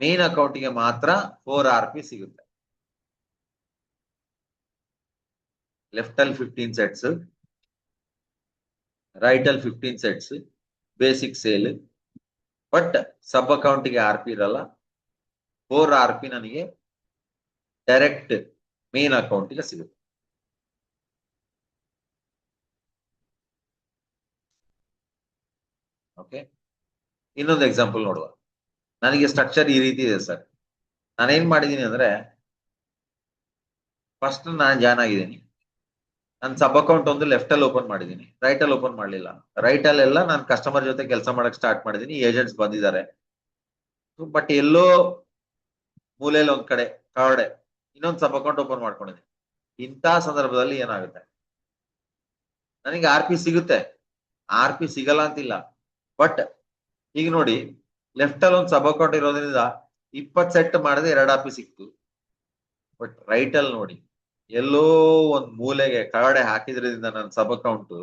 ಮೇನ್ ಅಕೌಂಟಿಗೆ ಮಾತ್ರ 4 RP ಸಿಗುತ್ತೆ. ಲೆಫ್ಟ್ ಅಲ್ಲಿ 15 ಸೆಟ್ಸ್, ರೈಟ್ ಅಲ್ಲಿ 15 sets basic sale. But sub ಅಕೌಂಟಿಗೆ RP ಇರಲ್ಲ. 4 RP ನನಗೆ ಡೈರೆಕ್ಟ್ ಮೇನ್ ಅಕೌಂಟಿಗೆ ಸಿಗುತ್ತೆ. ಓಕೆ, ಇನ್ನೊಂದು ಎಕ್ಸಾಂಪಲ್ ನೋಡುವ. ನನಗೆ ಸ್ಟ್ರಕ್ಚರ್ ಈ ರೀತಿ ಇದೆ ಸರ್. ನಾನೇನ್ ಮಾಡಿದೀನಿ ಅಂದ್ರೆ, ಫಸ್ಟ್ ನಾನು ಜಾಯ್ನ್ ಆಗಿದ್ದೀನಿ. ನನ್ನ ಸಬ್ ಅಕೌಂಟ್ ಒಂದು ಲೆಫ್ಟ್ ಅಲ್ಲಿ ಓಪನ್ ಮಾಡಿದೀನಿ, ರೈಟ್ ಅಲ್ಲಿ ಓಪನ್ ಮಾಡ್ಲಿಲ್ಲ. ರೈಟ್ ಅಲ್ಲೆಲ್ಲ ನಾನು ಕಸ್ಟಮರ್ ಜೊತೆ ಕೆಲಸ ಮಾಡಕ್ ಸ್ಟಾರ್ಟ್ ಮಾಡಿದೀನಿ, ಏಜೆಂಟ್ಸ್ ಬಂದಿದ್ದಾರೆ. ಬಟ್ ಎಲ್ಲೋ ಮೂಲೆಯಲ್ಲಿ ಒಂದ್ ಕಡೆ ಕಾರ್ಡೆ ಇನ್ನೊಂದು ಸಬ್ ಅಕೌಂಟ್ ಓಪನ್ ಮಾಡ್ಕೊಂಡಿದ್ದೀನಿ. ಇಂಥ ಸಂದರ್ಭದಲ್ಲಿ ಏನಾಗುತ್ತೆ, ನನಗೆ RP ಸಿಗುತ್ತೆ, RP ಸಿಗಲ್ಲ ಅಂತಿಲ್ಲ. ಬಟ್ ಈಗ ನೋಡಿ, ಲೆಫ್ಟ್ ಅಲ್ಲಿ ಒಂದು ಸಬ್ ಅಕೌಂಟ್ ಇರೋದ್ರಿಂದ 20 ಸೆಟ್ ಮಾಡಿದ್ರೆ 2 RP ಸಿಕ್ತು. ಬಟ್ ರೈಟ್ ಅಲ್ಲಿ ನೋಡಿ, ಎಲ್ಲೋ ಒಂದ್ ಮೂಲೆಗೆ ಕಡೆ ಹಾಕಿದ್ರಿಂದ ನನ್ನ sub account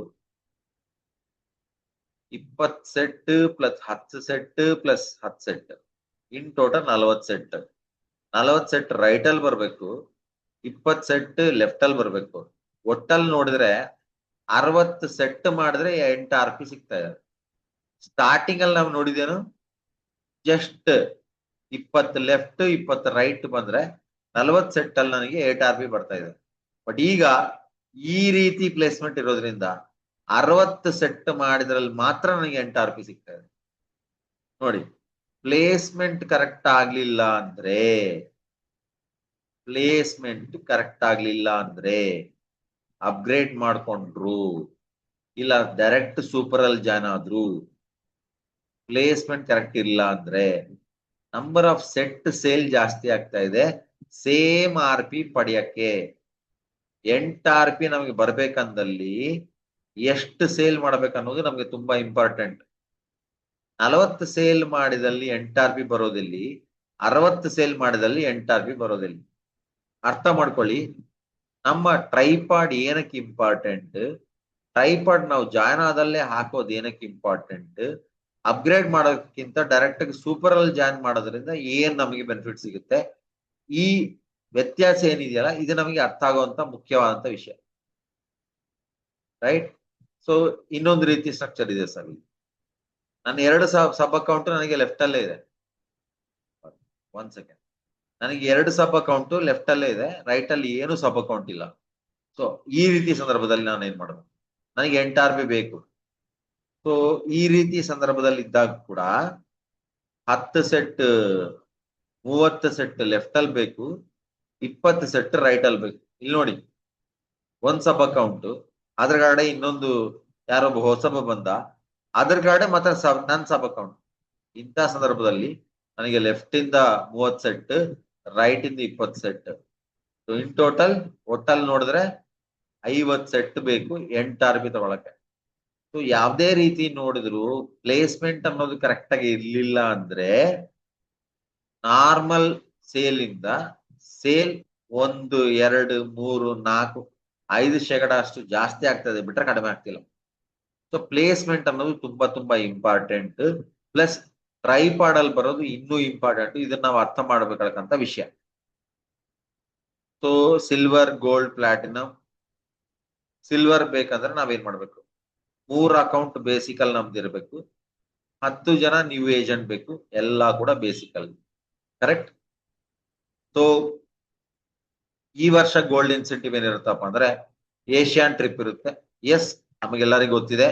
20 set + 10 set + 10 set, in total 40 set. 40 set right ಅಲ್ಲಿ ಬರ್ಬೇಕು, 20 ಸೆಟ್ ಲೆಫ್ಟ್ ಅಲ್ಲಿ ಬರ್ಬೇಕು. ಒಟ್ಟಲ್ಲಿ ನೋಡಿದ್ರೆ 60 ಸೆಟ್ ಮಾಡಿದ್ರೆ 8 RP ಸಿಗ್ತಾ ಇದೆ. ಸ್ಟಾರ್ಟಿಂಗ್ ಅಲ್ಲಿ ನಾವು ನೋಡಿದೇನು, ಜಸ್ಟ್ 20 ಲೆಫ್ಟ್ 20 ರೈಟ್ ಬಂದ್ರೆ 40 ಸೆಟ್ ಅಲ್ಲಿ ನನಗೆ 8 RP ಬರ್ತಾ ಇದೆ. ಬಟ್ ಈಗ ಈ ರೀತಿ ಪ್ಲೇಸ್ಮೆಂಟ್ ಇರೋದ್ರಿಂದ 60 ಸೆಟ್ ಮಾಡಿದ್ರಲ್ಲಿ ಮಾತ್ರ ನನಗೆ 8 RP ಸಿಗ್ತಾ ಇದೆ. ನೋಡಿ, ಪ್ಲೇಸ್ಮೆಂಟ್ ಕರೆಕ್ಟ್ ಆಗ್ಲಿಲ್ಲ ಅಂದ್ರೆ ಅಪ್ಗ್ರೇಡ್ ಮಾಡ್ಕೊಂಡ್ರು, ಇಲ್ಲ ಡೈರೆಕ್ಟ್ ಸೂಪರ್ ಅಲ್ಲಿ ಜಾಯ್ನ್ ಆದ್ರು, ಪ್ಲೇಸ್ಮೆಂಟ್ ಕರೆಕ್ಟ್ ಇಲ್ಲ ಅಂದ್ರೆ ನಂಬರ್ ಆಫ್ ಸೆಟ್ ಸೇಲ್ ಜಾಸ್ತಿ ಆಗ್ತಾ ಇದೆ, ಸೇಮ್ RP ಪಡೆಯಕ್ಕೆ. 8 RP ನಮಗೆ ಬರ್ಬೇಕಂದಲ್ಲಿ ಎಷ್ಟು ಸೇಲ್ ಮಾಡ್ಬೇಕನ್ನೋದು ನಮ್ಗೆ ತುಂಬಾ ಇಂಪಾರ್ಟೆಂಟ್. 40 ಸೇಲ್ ಮಾಡಿದಲ್ಲಿ 8 RP ಬರೋದಿಲ್ಲಿ, 60 ಸೇಲ್ ಮಾಡಿದಲ್ಲಿ 8 RP ಬರೋದಿಲ್ಲ. ಅರ್ಥ ಮಾಡ್ಕೊಳ್ಳಿ, ನಮ್ಮ ಟ್ರೈಪಾಡ್ ಏನಕ್ಕೆ ಇಂಪಾರ್ಟೆಂಟ್, ಟ್ರೈಪಾಡ್ ನಾವು ಜಾಯ್ನ್ ಆದಲ್ಲೇ ಹಾಕೋದು ಏನಕ್ಕೆ ಇಂಪಾರ್ಟೆಂಟ್, ಅಪ್ಗ್ರೇಡ್ ಮಾಡೋದಕ್ಕಿಂತ ಡೈರೆಕ್ಟ್ ಆಗಿ ಸೂಪರ್ ಅಲ್ಲಿ ಜಾಯಿನ್ ಮಾಡೋದ್ರಿಂದ ಏನ್ ನಮಗೆ ಬೆನಿಫಿಟ್ ಸಿಗುತ್ತೆ, ಈ ವ್ಯತ್ಯಾಸ ಏನಿದೆಯಲ್ಲ ಇದು ನಮಗೆ ಅರ್ಥ ಆಗುವಂತ ಮುಖ್ಯವಾದಂತ ವಿಷಯ, ರೈಟ್. ಸೊ ಇನ್ನೊಂದು ರೀತಿ ಸ್ಟ್ರಕ್ಚರ್ ಇದೆ ಸರ್. ನನ್ನ 2 ಸಬ್ ಅಕೌಂಟ್ ನನಗೆ ಲೆಫ್ಟ್ ಅಲ್ಲೇ ಇದೆ. 1 ಸೆಕೆಂಡ್. ನನಗೆ 2 ಸಬ್ ಅಕೌಂಟ್ ಲೆಫ್ಟ್ ಅಲ್ಲೇ ಇದೆ, ರೈಟ್ ಅಲ್ಲಿ ಏನು ಸಬ್ ಅಕೌಂಟ್ ಇಲ್ಲ. ಸೊ ಈ ರೀತಿ ಸಂದರ್ಭದಲ್ಲಿ ನಾನು ಏನ್ ಮಾಡಬೇಕು, ನನಗೆ 8 RP ಬೇಕು. ಸೊ ಈ ರೀತಿ ಸಂದರ್ಭದಲ್ಲಿ ಇದ್ದಾಗ ಕೂಡ 10 ಸೆಟ್ 30 ಸೆಟ್ ಲೆಫ್ಟ್ ಅಲ್ಲಿ ಬೇಕು, 20 ಸೆಟ್ ರೈಟ್ ಅಲ್ಲಿ ಬೇಕು. ಇಲ್ಲಿ ನೋಡಿ, 1 ಸಬ್ ಅಕೌಂಟ್, ಅದ್ರಗಡೆ ಇನ್ನೊಂದು ಯಾರೊಬ್ಬ ಹೊಸಬ ಬಂದ, ಅದ್ರಗಡೆ ಮತ್ತೆ ನನ್ನ ಸಬ್ ಅಕೌಂಟ್. ಇಂಥ ಸಂದರ್ಭದಲ್ಲಿ ನನಗೆ ಲೆಫ್ಟ್ ಇಂದ 30 ಸೆಟ್, ರೈಟ್ ಇಂದ 20 ಸೆಟ್. ಇನ್ ಟೋಟಲ್ ಒಟ್ಟಲ್ಲಿ ನೋಡಿದ್ರೆ 50 ಸೆಟ್ ಬೇಕು 8 RP ತಗೊಳಕ್ಕೆ. ಸೊ ಯಾವ್ದೇ ರೀತಿ ನೋಡಿದ್ರು ಪ್ಲೇಸ್ಮೆಂಟ್ ಅನ್ನೋದು ಕರೆಕ್ಟ್ ಆಗಿ ಇರ್ಲಿಲ್ಲ ಅಂದ್ರೆ ನಾರ್ಮಲ್ ಸೇಲ್ ಇಂದ ಸೇಲ್ 1, 2, 3, 4, 5% ಅಷ್ಟು ಜಾಸ್ತಿ ಆಗ್ತದೆ ಬಿಟ್ರೆ ಕಡಿಮೆ ಆಗ್ತಿಲ್ಲ. ಸೊ ಪ್ಲೇಸ್ಮೆಂಟ್ ಅನ್ನೋದು ತುಂಬಾ ಇಂಪಾರ್ಟೆಂಟ್. ಪ್ಲಸ್ ಟ್ರೈಪಾಡ್ ಅಲ್ಲಿ ಬರೋದು ಇನ್ನೂ ಇಂಪಾರ್ಟೆಂಟ್. ಇದನ್ನ ನಾವು ಅರ್ಥ ಮಾಡ್ಬೇಕಂತ ವಿಷಯ. So silver, gold, platinum. Silver ಬೇಕಂದ್ರೆ ನಾವೇನ್ ಮಾಡ್ಬೇಕು, 3 ಅಕೌಂಟ್ ಬೇಸಿಕಲ್ ನಮ್ದು ಇರಬೇಕು, 10 ಜನ ನ್ಯೂ ಏಜೆಂಟ್ ಬೇಕು, ಎಲ್ಲಾ ಕೂಡ ಬೇಸಿಕಲ್, ಕರೆಕ್ಟ್. ಸೊ ಈ ವರ್ಷ ಗೋಲ್ಡ್ ಇನ್ಸೆಂಟಿವ್ ಏನಿರುತ್ತಪ್ಪ ಅಂದ್ರೆ ಏಷ್ಯಾನ್ ಟ್ರಿಪ್ ಇರುತ್ತೆ. ಎಸ್, ನಮಗೆಲ್ಲರಿಗೂ ಗೊತ್ತಿದೆ,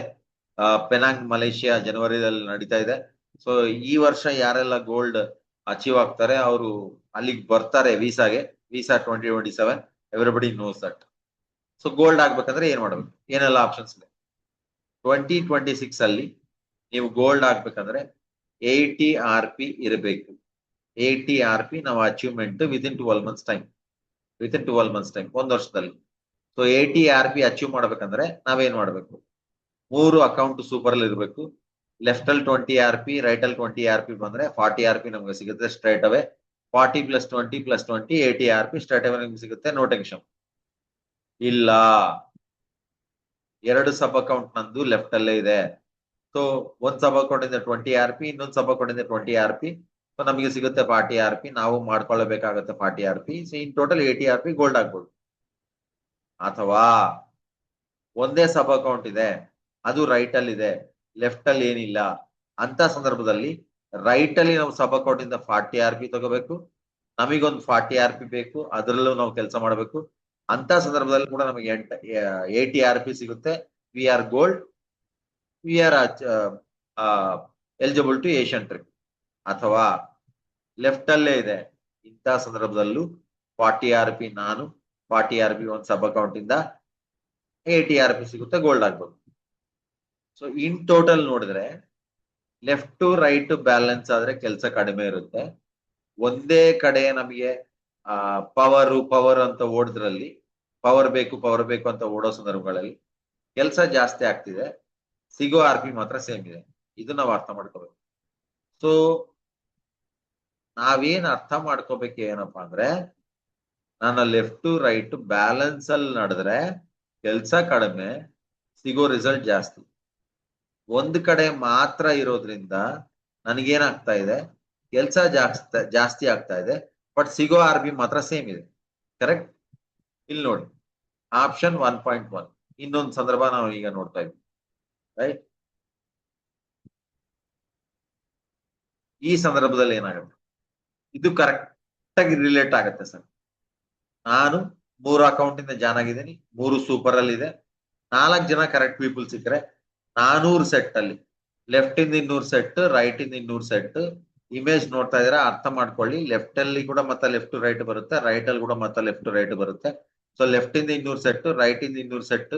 ಪೆನಾಂಗ್ ಮಲೇಷಿಯಾ ಜನವರಿದಲ್ಲಿ ನಡೀತಾ ಇದೆ. ಸೊ ಈ ವರ್ಷ ಯಾರೆಲ್ಲ ಗೋಲ್ಡ್ ಅಚೀವ್ ಆಗ್ತಾರೆ ಅವರು ಅಲ್ಲಿಗೆ ಬರ್ತಾರೆ visa 2027. Everybody knows that. So gold ಆಗ್ಬೇಕಂದ್ರೆ ಏನ್ ಮಾಡ್ಬೇಕು, ಏನೆಲ್ಲ ಆಪ್ಷನ್ಸ್ ಇದೆ. 2026 ಅಲ್ಲಿ ನೀವು ಗೋಲ್ಡ್ ಆಗ್ಬೇಕಂದ್ರೆ 80 RP ಇರಬೇಕು. 80 RP ನಾವು ಅಚೀವ್ಮೆಂಟ್ ವಿತಿನ್ 12 ಮಂತ್ಸ್ ಟೈಮ್, 1 ವರ್ಷದಲ್ಲಿ. ಸೊ 80 RP ಅಚೀವ್ ಮಾಡ್ಬೇಕಂದ್ರೆ ನಾವೇನ್ ಮಾಡ್ಬೇಕು, 3 ಅಕೌಂಟ್ ಸೂಪರ್ ಅಲ್ಲಿ ಇರಬೇಕು. ಲೆಫ್ಟ್ ಅಲ್ಲಿ 20 RP, ರೈಟ್ ಅಲ್ಲಿ 20 RP ಬಂದ್ರೆ 40 RP ನಮ್ಗೆ ಸಿಗುತ್ತೆ ಸ್ಟ್ರೈಟ್ ಅವೇ. 40 + 20 + 20 80 RP ಸ್ಟ್ರೈಟ್ ಅವೇ ನಿಮ್ಗೆ ಸಿಗುತ್ತೆ, ನೋ ಟೆನ್ಷನ್. ಇಲ್ಲ, 2 ಸಬ್ ಅಕೌಂಟ್ ನಂದು ಲೆಫ್ಟ್ ಅಲ್ಲೇ ಇದೆ. ಸೊ 1 ಸಬ್ ಅಕೌಂಟ್ ಇಂದ 20 RP, ಇನ್ನೊಂದು ಸಬ್ ಅಕೌಂಟ್ ಇಂದ 20 RP. ಸೊ ನಮಗೆ ಸಿಗುತ್ತೆ 40 RP. ನಾವು ಮಾಡ್ಕೊಳ್ಳಬೇಕಾಗುತ್ತೆ 40 RP. So in total 80 RP gold ಆಗ್ಬೋದು. ಅಥವಾ ಒಂದೇ ಸಬ್ ಅಕೌಂಟ್ ಇದೆ, ಅದು ರೈಟ್ ಅಲ್ಲಿ ಇದೆ, ಲೆಫ್ಟ್ ಅಲ್ಲಿ ಏನಿಲ್ಲ, ಅಂತ ಸಂದರ್ಭದಲ್ಲಿ ರೈಟ್ ಅಲ್ಲಿ ನಾವು ಸಬ್ ಅಕೌಂಟ್ ಇಂದ 40 RP ತಗೋಬೇಕು. ನಮಗೊಂದು 40 RP ಬೇಕು, ಅದರಲ್ಲೂ ನಾವು ಕೆಲಸ ಮಾಡಬೇಕು. ಅಂತ ಸಂದರ್ಭದಲ್ಲಿ ಕೂಡ ನಮಗೆ 80 RP ಸಿಗುತ್ತೆ. We are gold, we are eligible to Asian trip. ಅಥವಾ ಲೆಫ್ಟ್ ಅಲ್ಲೇ ಇದೆ, ಇಂಥ ಸಂದರ್ಭದಲ್ಲೂ 40 RP ನಾನು, 40 RP ಒಂದು ಸಬ್ ಅಕೌಂಟ್ ಇಂದ 80 RP ಸಿಗುತ್ತೆ, ಗೋಲ್ಡ್ ಆಗ್ಬೋದು. ಸೊ ಇನ್ ಟೋಟಲ್ ನೋಡಿದ್ರೆ ಲೆಫ್ಟ್ ಟು ರೈಟ್ ಬ್ಯಾಲೆನ್ಸ್ ಆದ್ರೆ ಕೆಲಸ ಕಡಿಮೆ ಇರುತ್ತೆ. ಒಂದೇ ಕಡೆ ನಮಗೆ ಪವರ್ ಅಂತ ಓಡಿದ್ರಲ್ಲಿ, ಪವರ್ ಬೇಕು ಅಂತ ಓಡೋ ಸಂದರ್ಭಗಳಲ್ಲಿ ಕೆಲಸ ಜಾಸ್ತಿ ಆಗ್ತಿದೆ, ಸಿಗೋ RP ಮಾತ್ರ ಸೇಮ್ ಇದೆ. ಇದು ನಾವು ಅರ್ಥ ಮಾಡ್ಕೋಬೇಕು. ಸೊ ನಾವೇನ್ ಅರ್ಥ ಮಾಡ್ಕೋಬೇಕು ಏನಪ್ಪಾ ಅಂದ್ರೆ, ನನ್ನ ಲೆಫ್ಟ್ ಟು ರೈಟ್ ಬ್ಯಾಲೆನ್ಸ್ ಅಲ್ಲಿ ನಡೆದ್ರೆ ಕೆಲಸ ಕಡಿಮೆ, ಸಿಗೋ ರಿಸಲ್ಟ್ ಜಾಸ್ತಿ. ಒಂದ್ ಕಡೆ ಮಾತ್ರ ಇರೋದ್ರಿಂದ ನನಗೇನಾಗ್ತಾ ಇದೆ, ಕೆಲಸ ಜಾಸ್ತಿ ಆಗ್ತಾ ಇದೆ, ಬಟ್ ಸಿಗೋ RP ಮಾತ್ರ ಸೇಮ್ ಇದೆ, ಕರೆಕ್ಟ್. ಇಲ್ಲಿ ನೋಡಿ, ಆಪ್ಷನ್ 1.1 ಇನ್ನೊಂದು ಸಂದರ್ಭ ನಾವು ಈಗ ನೋಡ್ತಾ ಇದ್ವಿ, ರೈಟ್. ಈ ಸಂದರ್ಭದಲ್ಲಿ ಏನಾಗುತ್ತೆ, ಇದು ಕರೆಕ್ಟ್ ಆಗಿ ರಿಲೇಟ್ ಆಗುತ್ತೆ ಸರ್. ನಾನು 3 ಅಕೌಂಟ್ ಇಂದ ಜಾನ್ ಆಗಿದ್ದೀನಿ, 3 ಸೂಪರ್ ಅಲ್ಲಿ ಇದೆ. 4 ಜನ ಕರೆಕ್ಟ್ ಪೀಪಲ್ ಸಿಕ್ಕರೆ 400 ಸೆಟ್ ಅಲ್ಲಿ ಲೆಫ್ಟ್ ಇಂದ 200 ಸೆಟ್, ರೈಟ್ ಇಂದ 200 ಸೆಟ್. ಇಮೇಜ್ ನೋಡ್ತಾ ಇದ್ರೆ ಅರ್ಥ ಮಾಡ್ಕೊಳ್ಳಿ, ಲೆಫ್ಟ್ ಅಲ್ಲಿ ಕೂಡ ಮತ್ತೆ ಲೆಫ್ಟ್ ಟು ರೈಟ್ ಬರುತ್ತೆ, ರೈಟ್ ಅಲ್ಲಿ ಕೂಡ ಮತ್ತೆ ಲೆಫ್ಟ್ ಟು ರೈಟ್ ಬರುತ್ತೆ. ಸೊ ಲೆಫ್ಟ್ ಇಂದ 200 ಸೆಟ್, ರೈಟ್ ಇಂದ 200 ಸೆಟ್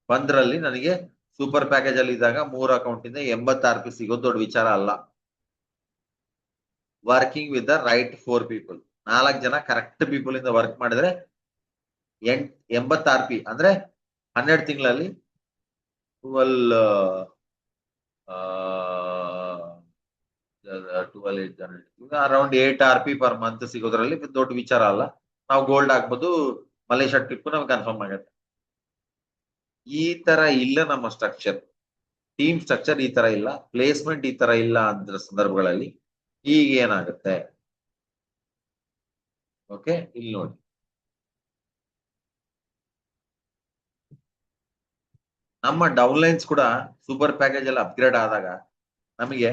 ಬಂದ್ರಲ್ಲಿ ನನಗೆ ಸೂಪರ್ ಪ್ಯಾಕೇಜ್ ಅಲ್ಲಿ ಇದ್ದಾಗ 3 ಅಕೌಂಟ್ ಇಂದ 80 RP ಸಿಗೋದು ದೊಡ್ಡ ವಿಚಾರ ಅಲ್ಲ. Working with the right 4 people, 4 ಜನ ಕರೆಕ್ಟ್ ಪೀಪಲ್ ಇಂದ ವರ್ಕ್ ಮಾಡಿದ್ರೆ 80 RP ಅಂದ್ರೆ 12 ತಿಂಗಳಲ್ಲಿ 12 ಅರೌಂಡ್ 8 RP ಪರ್ ಮಂತ್ ಸಿಗೋದ್ರಲ್ಲಿ ದೊಡ್ಡ ವಿಚಾರ ಅಲ್ಲ. ನಾವು ಗೋಲ್ಡ್ ಆಗ್ಬೋದು, ಮಲೇಷ್ಯಾ ಟ್ರಿಪ್ ನಮ್ಗೆ ಕನ್ಫರ್ಮ್ ಆಗತ್ತೆ. ಈ ತರ ಇಲ್ಲ ನಮ್ಮ ಸ್ಟ್ರಕ್ಚರ್. ಟೀಮ್ ಸ್ಟ್ರಕ್ಚರ್ ಈ ತರ ಇಲ್ಲ, ಪ್ಲೇಸ್ಮೆಂಟ್ ಈ ತರ ಇಲ್ಲ ಅಂತ ಸಂದರ್ಭಗಳಲ್ಲಿ ಈಗ ಏನಾಗುತ್ತೆ? ಓಕೆ, ಇಲ್ಲಿ ನೋಡಿ, ನಮ್ಮ ಡೌನ್ಲೈನ್ಸ್ ಕೂಡ ಸೂಪರ್ ಪ್ಯಾಕೇಜ್ ಅಲ್ಲಿ ಅಪ್ಗ್ರೇಡ್ ಆದಾಗ ನಮಗೆ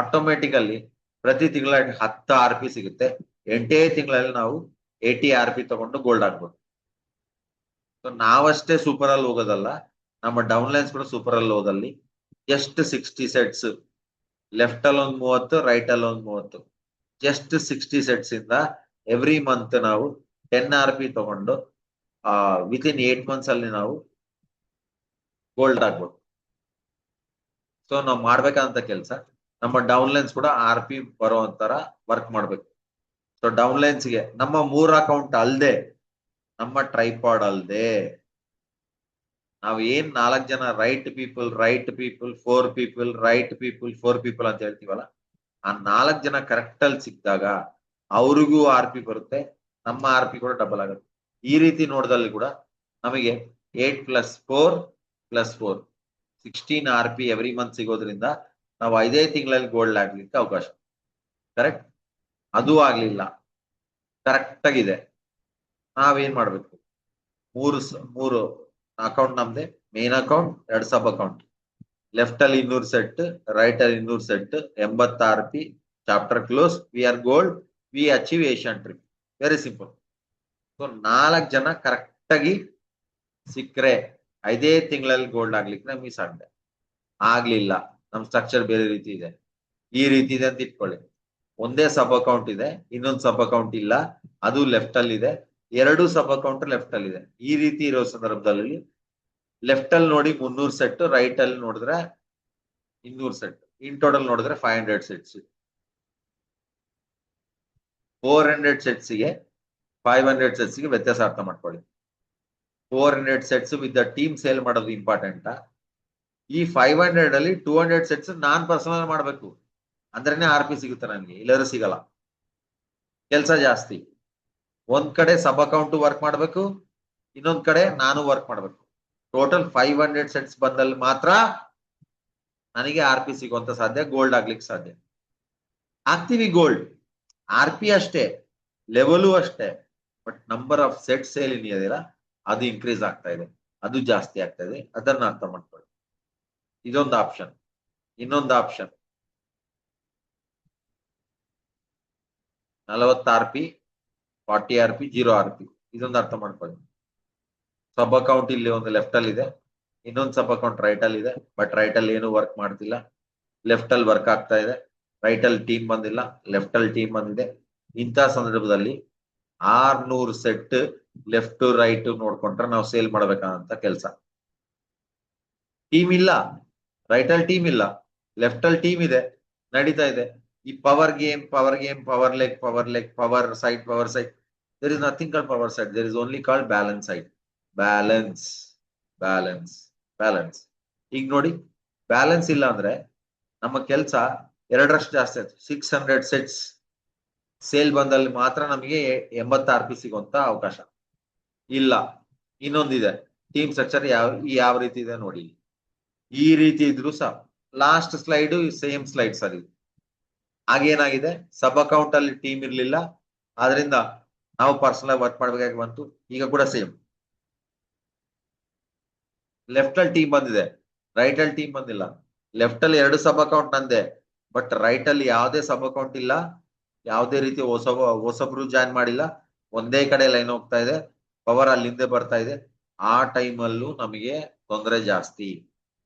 ಆಟೋಮೆಟಿಕಲಿ ಪ್ರತಿ ತಿಂಗಳ 10 RP ಸಿಗುತ್ತೆ. 8 ತಿಂಗಳಲ್ಲಿ ನಾವು 80 RP ತಗೊಂಡು ಗೋಲ್ಡ್ ಆಗ್ಬೋದು. ಸೊ ನಾವಷ್ಟೇ ಸೂಪರ್ ಅಲ್ಲಿ ಹೋಗೋದಲ್ಲ, ನಮ್ಮ ಡೌನ್ಲೈನ್ಸ್ ಕೂಡ ಸೂಪರ್ ಅಲ್ಲಿ ಹೋದಲ್ಲಿ ಜಸ್ಟ್ 60 ಸೆಟ್ಸ್, ಲೆಫ್ಟ್ ಅಲ್ಲಿ ಒಂದು 30, ರೈಟ್ ಅಲ್ಲಿ ಒಂದು 30, ಜಸ್ಟ್ 60 ಸೆಟ್ಸ್ ಇಂದ ಎವ್ರಿ ಮಂತ್ ನಾವು 10 RP ತಗೊಂಡು ವಿತಿನ್ 8 ಮಂತ್ಸ್ ಅಲ್ಲಿ ನಾವು ಗೋಲ್ಡ್ ಆಗ್ಬೋದು. ಸೊ ನಾವು ಮಾಡ್ಬೇಕಂತ ಕೆಲಸ ನಮ್ಮ ಡೌನ್ಲೈನ್ಸ್ ಕೂಡ RP ಬರೋ ತರ ವರ್ಕ್ ಮಾಡ್ಬೇಕು. ಸೊ ಡೌನ್ಲೈನ್ಸ್ಗೆ ನಮ್ಮ 3 ಅಕೌಂಟ್ ಅಲ್ದೆ, ನಮ್ಮ ಟ್ರೈಪಾಡ್ ಅಲ್ದೆ, ನಾವು ಏನ್ 4 ಜನ right people 4 people right people 4 people ಅಂತ ಹೇಳ್ತೀವಲ್ಲ, ಆ 4 ಜನ ಕರೆಕ್ಟ್ ಅಲ್ಲಿ ಸಿಕ್ಕಿದಾಗ ಅವ್ರಿಗೂ RP ಬರುತ್ತೆ, ನಮ್ಮ RP ಕೂಡ ಡಬಲ್ ಆಗುತ್ತೆ. ಈ ರೀತಿ ನೋಡಿದಲ್ಲಿ ಕೂಡ ನಮಗೆ 8 + 4 + 4 16 RP ಎವ್ರಿ ಮಂತ್ ಸಿಗೋದ್ರಿಂದ ನಾವು 5 ತಿಂಗಳಲ್ಲಿ ಗೋಲ್ಡ್ ಆಗ್ಲಿಕ್ಕೆ ಅವಕಾಶ. ಕರೆಕ್ಟ್? ಅದು ಆಗ್ಲಿಲ್ಲ, ಕರೆಕ್ಟ್ ಆಗಿದೆ, ನಾವೇನ್ ಮಾಡ್ಬೇಕು? ಮೂರು ಅಕೌಂಟ್ ನಮ್ದೆ, main account, 2 sub account, left ಅಲ್ಲಿ 200 ಸೆಟ್, ರೈಟ್ ಅಲ್ಲಿ 200 set, 80 RP, chapter close, we are gold, we achieve Asian trip. Very simple. So 4 ಜನ ಕರೆಕ್ಟ್ ಆಗಿ ಸಿಕ್ಕರೆ 5 ತಿಂಗಳಲ್ಲಿ ಗೋಲ್ಡ್ ಆಗ್ಲಿಕ್ಕೆ ನಮಗೆ ಸಾಧ್ಯ. ಆಗ್ಲಿಲ್ಲ, ನಮ್ ಸ್ಟ್ರಕ್ಚರ್ ಬೇರೆ ರೀತಿ ಇದೆ, ಈ ರೀತಿ ಇದೆ ಅಂತ ಇಟ್ಕೊಳ್ಳಿ. ಒಂದೇ ಸಬ್ ಅಕೌಂಟ್ ಇದೆ, ಇನ್ನೊಂದು ಸಬ್ ಅಕೌಂಟ್ ಇಲ್ಲ, ಅದು ಲೆಫ್ಟ್ ಅಲ್ಲಿ ಇದೆ, 2 ಸಬ್ ಅಕೌಂಟ್ ಲೆಫ್ಟ್ ಅಲ್ಲಿ ಇದೆ. ಈ ರೀತಿ ಇರೋ ಸಂದರ್ಭದಲ್ಲಿ ಲೆಫ್ಟ್ ಅಲ್ಲಿ ನೋಡಿ 300 ಸೆಟ್, ರೈಟ್ ಅಲ್ಲಿ ನೋಡಿದ್ರೆ 200 ಸೆಟ್, ಇನ್ ಟೋಟಲ್ ನೋಡಿದ್ರೆ 500 ಸೆಟ್ಸ್. 400 ಸೆಟ್ಸ್ಗೆ 500 ಸೆಟ್ಸ್ಗೆ ವ್ಯತ್ಯಾಸ ಅರ್ಥ ಮಾಡ್ಕೊಳ್ಳಿ. 400 ಸೆಟ್ಸ್ ವಿತ್ ಟೀಮ್ ಸೇಲ್ ಮಾಡೋದು ಇಂಪಾರ್ಟೆಂಟ್. ಈ 500 ಅಲ್ಲಿ 200 ಸೆಟ್ಸ್ ನಾನ್ ಪರ್ಸನಲ್ ಮಾಡ್ಬೇಕು, ಅಂದ್ರೇನೆ RP ಸಿಗುತ್ತೆ ನನಗೆ, ಇಲ್ಲರೂ ಸಿಗಲ್ಲ. ಕೆಲಸ ಜಾಸ್ತಿ. ಒಂದ್ ಕಡೆ ಸಬ್ ಅಕೌಂಟ್ ವರ್ಕ್ ಮಾಡ್ಬೇಕು, ಇನ್ನೊಂದ್ ಕಡೆ ನಾನು ವರ್ಕ್ ಮಾಡ್ಬೇಕು. ಟೋಟಲ್ 500 ಸೆಟ್ಸ್ ಬಂದಲ್ಲಿ ಮಾತ್ರ ನನಗೆ RP ಸಿಗುವಂತ ಸಾಧ್ಯ, ಗೋಲ್ಡ್ ಆಗ್ಲಿಕ್ಕೆ ಸಾಧ್ಯ. ಆಗ್ತೀವಿ ಗೋಲ್ಡ್, RP ಅಷ್ಟೇ, ಲೆವೆಲು ಅಷ್ಟೇ, but number of set sale ಏನಿದೆಯಲ್ಲ ಅದು ಇನ್ಕ್ರೀಸ್ ಆಗ್ತಾ ಇದೆ, ಅದು ಜಾಸ್ತಿ ಆಗ್ತಾ ಇದೆ. ಅದನ್ನ ಅರ್ಥ ಮಾಡ್ಕೊಳ್ಳಿ. ಇದೊಂದು ಆಪ್ಷನ್. ಇನ್ನೊಂದು ಆಪ್ಷನ್ 40 RP, 40 RP, 0 RP. ಇದೊಂದು ಅರ್ಥ ಮಾಡ್ಕೊಳ್ಳಿ. ಸಬ್ ಅಕೌಂಟ್ ಇಲ್ಲಿ ಒಂದು ಲೆಫ್ಟ್ ಅಲ್ಲಿ ಇದೆ, ಇನ್ನೊಂದು ಸಬ್ ಅಕೌಂಟ್ ರೈಟ್ ಅಲ್ಲಿ ಇದೆ, ಬಟ್ ರೈಟ್ ಅಲ್ಲಿ ಏನು ವರ್ಕ್ ಮಾಡ್ತಿಲ್ಲ, ಲೆಫ್ಟ್ ಅಲ್ಲಿ ವರ್ಕ್ ಆಗ್ತಾ ಇದೆ. ರೈಟ್ ಅಲ್ಲಿ ಟೀಮ್ ಬಂದಿಲ್ಲ, ಲೆಫ್ಟ್ ಅಲ್ಲಿ ಟೀಮ್ ಬಂದಿದೆ. ಇಂಥ ಸಂದರ್ಭದಲ್ಲಿ 600 ಸೆಟ್ ಲೆಫ್ಟ್ ರೈಟ್ ನೋಡ್ಕೊಂಡ್ರೆ ನಾವು ಸೇಲ್ ಮಾಡ್ಬೇಕಂತ ಕೆಲಸ. ಟೀಮ್ ಇಲ್ಲ, ರೈಟ್ ಅಲ್ಲಿ ಟೀಮ್ ಇಲ್ಲ, ಲೆಫ್ಟ್ ಅಲ್ಲಿ ಟೀಮ್ ಇದೆ, ನಡೀತಾ ಇದೆ. ಈ power game, power leg, power side, there is nothing called power side, there is only called balance side. Balance. ಈಗ ನೋಡಿ, ಬ್ಯಾಲೆನ್ಸ್ ಇಲ್ಲ ಅಂದ್ರೆ ನಮ್ಮ ಕೆಲಸ 2ರಷ್ಟು ಜಾಸ್ತಿ ಆಯ್ತು. 600 ಸೆಟ್ಸ್ ಸೇಲ್ ಬಂದಲ್ಲಿ ಮಾತ್ರ ನಮಗೆ 80 RP ಸಿಗುವಂತ ಅವಕಾಶ ಇಲ್ಲ. ಇನ್ನೊಂದಿದೆ, ಟೀಮ್ ಸ್ಟ್ರಕ್ಚರ್ ಯಾವ ರೀತಿ ಇದೆ ನೋಡಿ. ಈ ರೀತಿ ಇದ್ರು ಸಹ last slide same slide sir. ಇದು ಆಗೇನಾಗಿದೆ, ಸಬ್ ಅಕೌಂಟ್ ಅಲ್ಲಿ ಟೀಮ್ ಇರ್ಲಿಲ್ಲ, ಆದ್ರಿಂದ ನಾವು ಪರ್ಸನಲ್ ವರ್ಕ್ ಮಾಡ್ಬೇಕಾಗಿ ಬಂತು. ಈಗ ಕೂಡ ಸೇಮ್, ಲೆಫ್ಟ್ ಅಲ್ಲಿ ಟೀಮ್ ಬಂದಿದೆ, ರೈಟ್ ಅಲ್ಲಿ ಟೀಮ್ ಬಂದಿಲ್ಲ. ಲೆಫ್ಟ್ ಅಲ್ಲಿ 2 ಸಬ್ ಅಕೌಂಟ್ ನಂದೆ, ಬಟ್ ರೈಟ್ ಅಲ್ಲಿ ಯಾವುದೇ ಸಬ್ ಅಕೌಂಟ್ ಇಲ್ಲ, ಯಾವುದೇ ರೀತಿ ಹೊಸಬ್ರು ಜಾಯಿನ್ ಮಾಡಿಲ್ಲ, ಒಂದೇ ಕಡೆ ಲೈನ್ ಹೋಗ್ತಾ ಇದೆ, ಪವರ್ ಅಲ್ಲಿಂದ ಬರ್ತಾ ಇದೆ. ಆ ಟೈಮ್ ಅಲ್ಲೂ ನಮಗೆ ತೊಂದರೆ ಜಾಸ್ತಿ.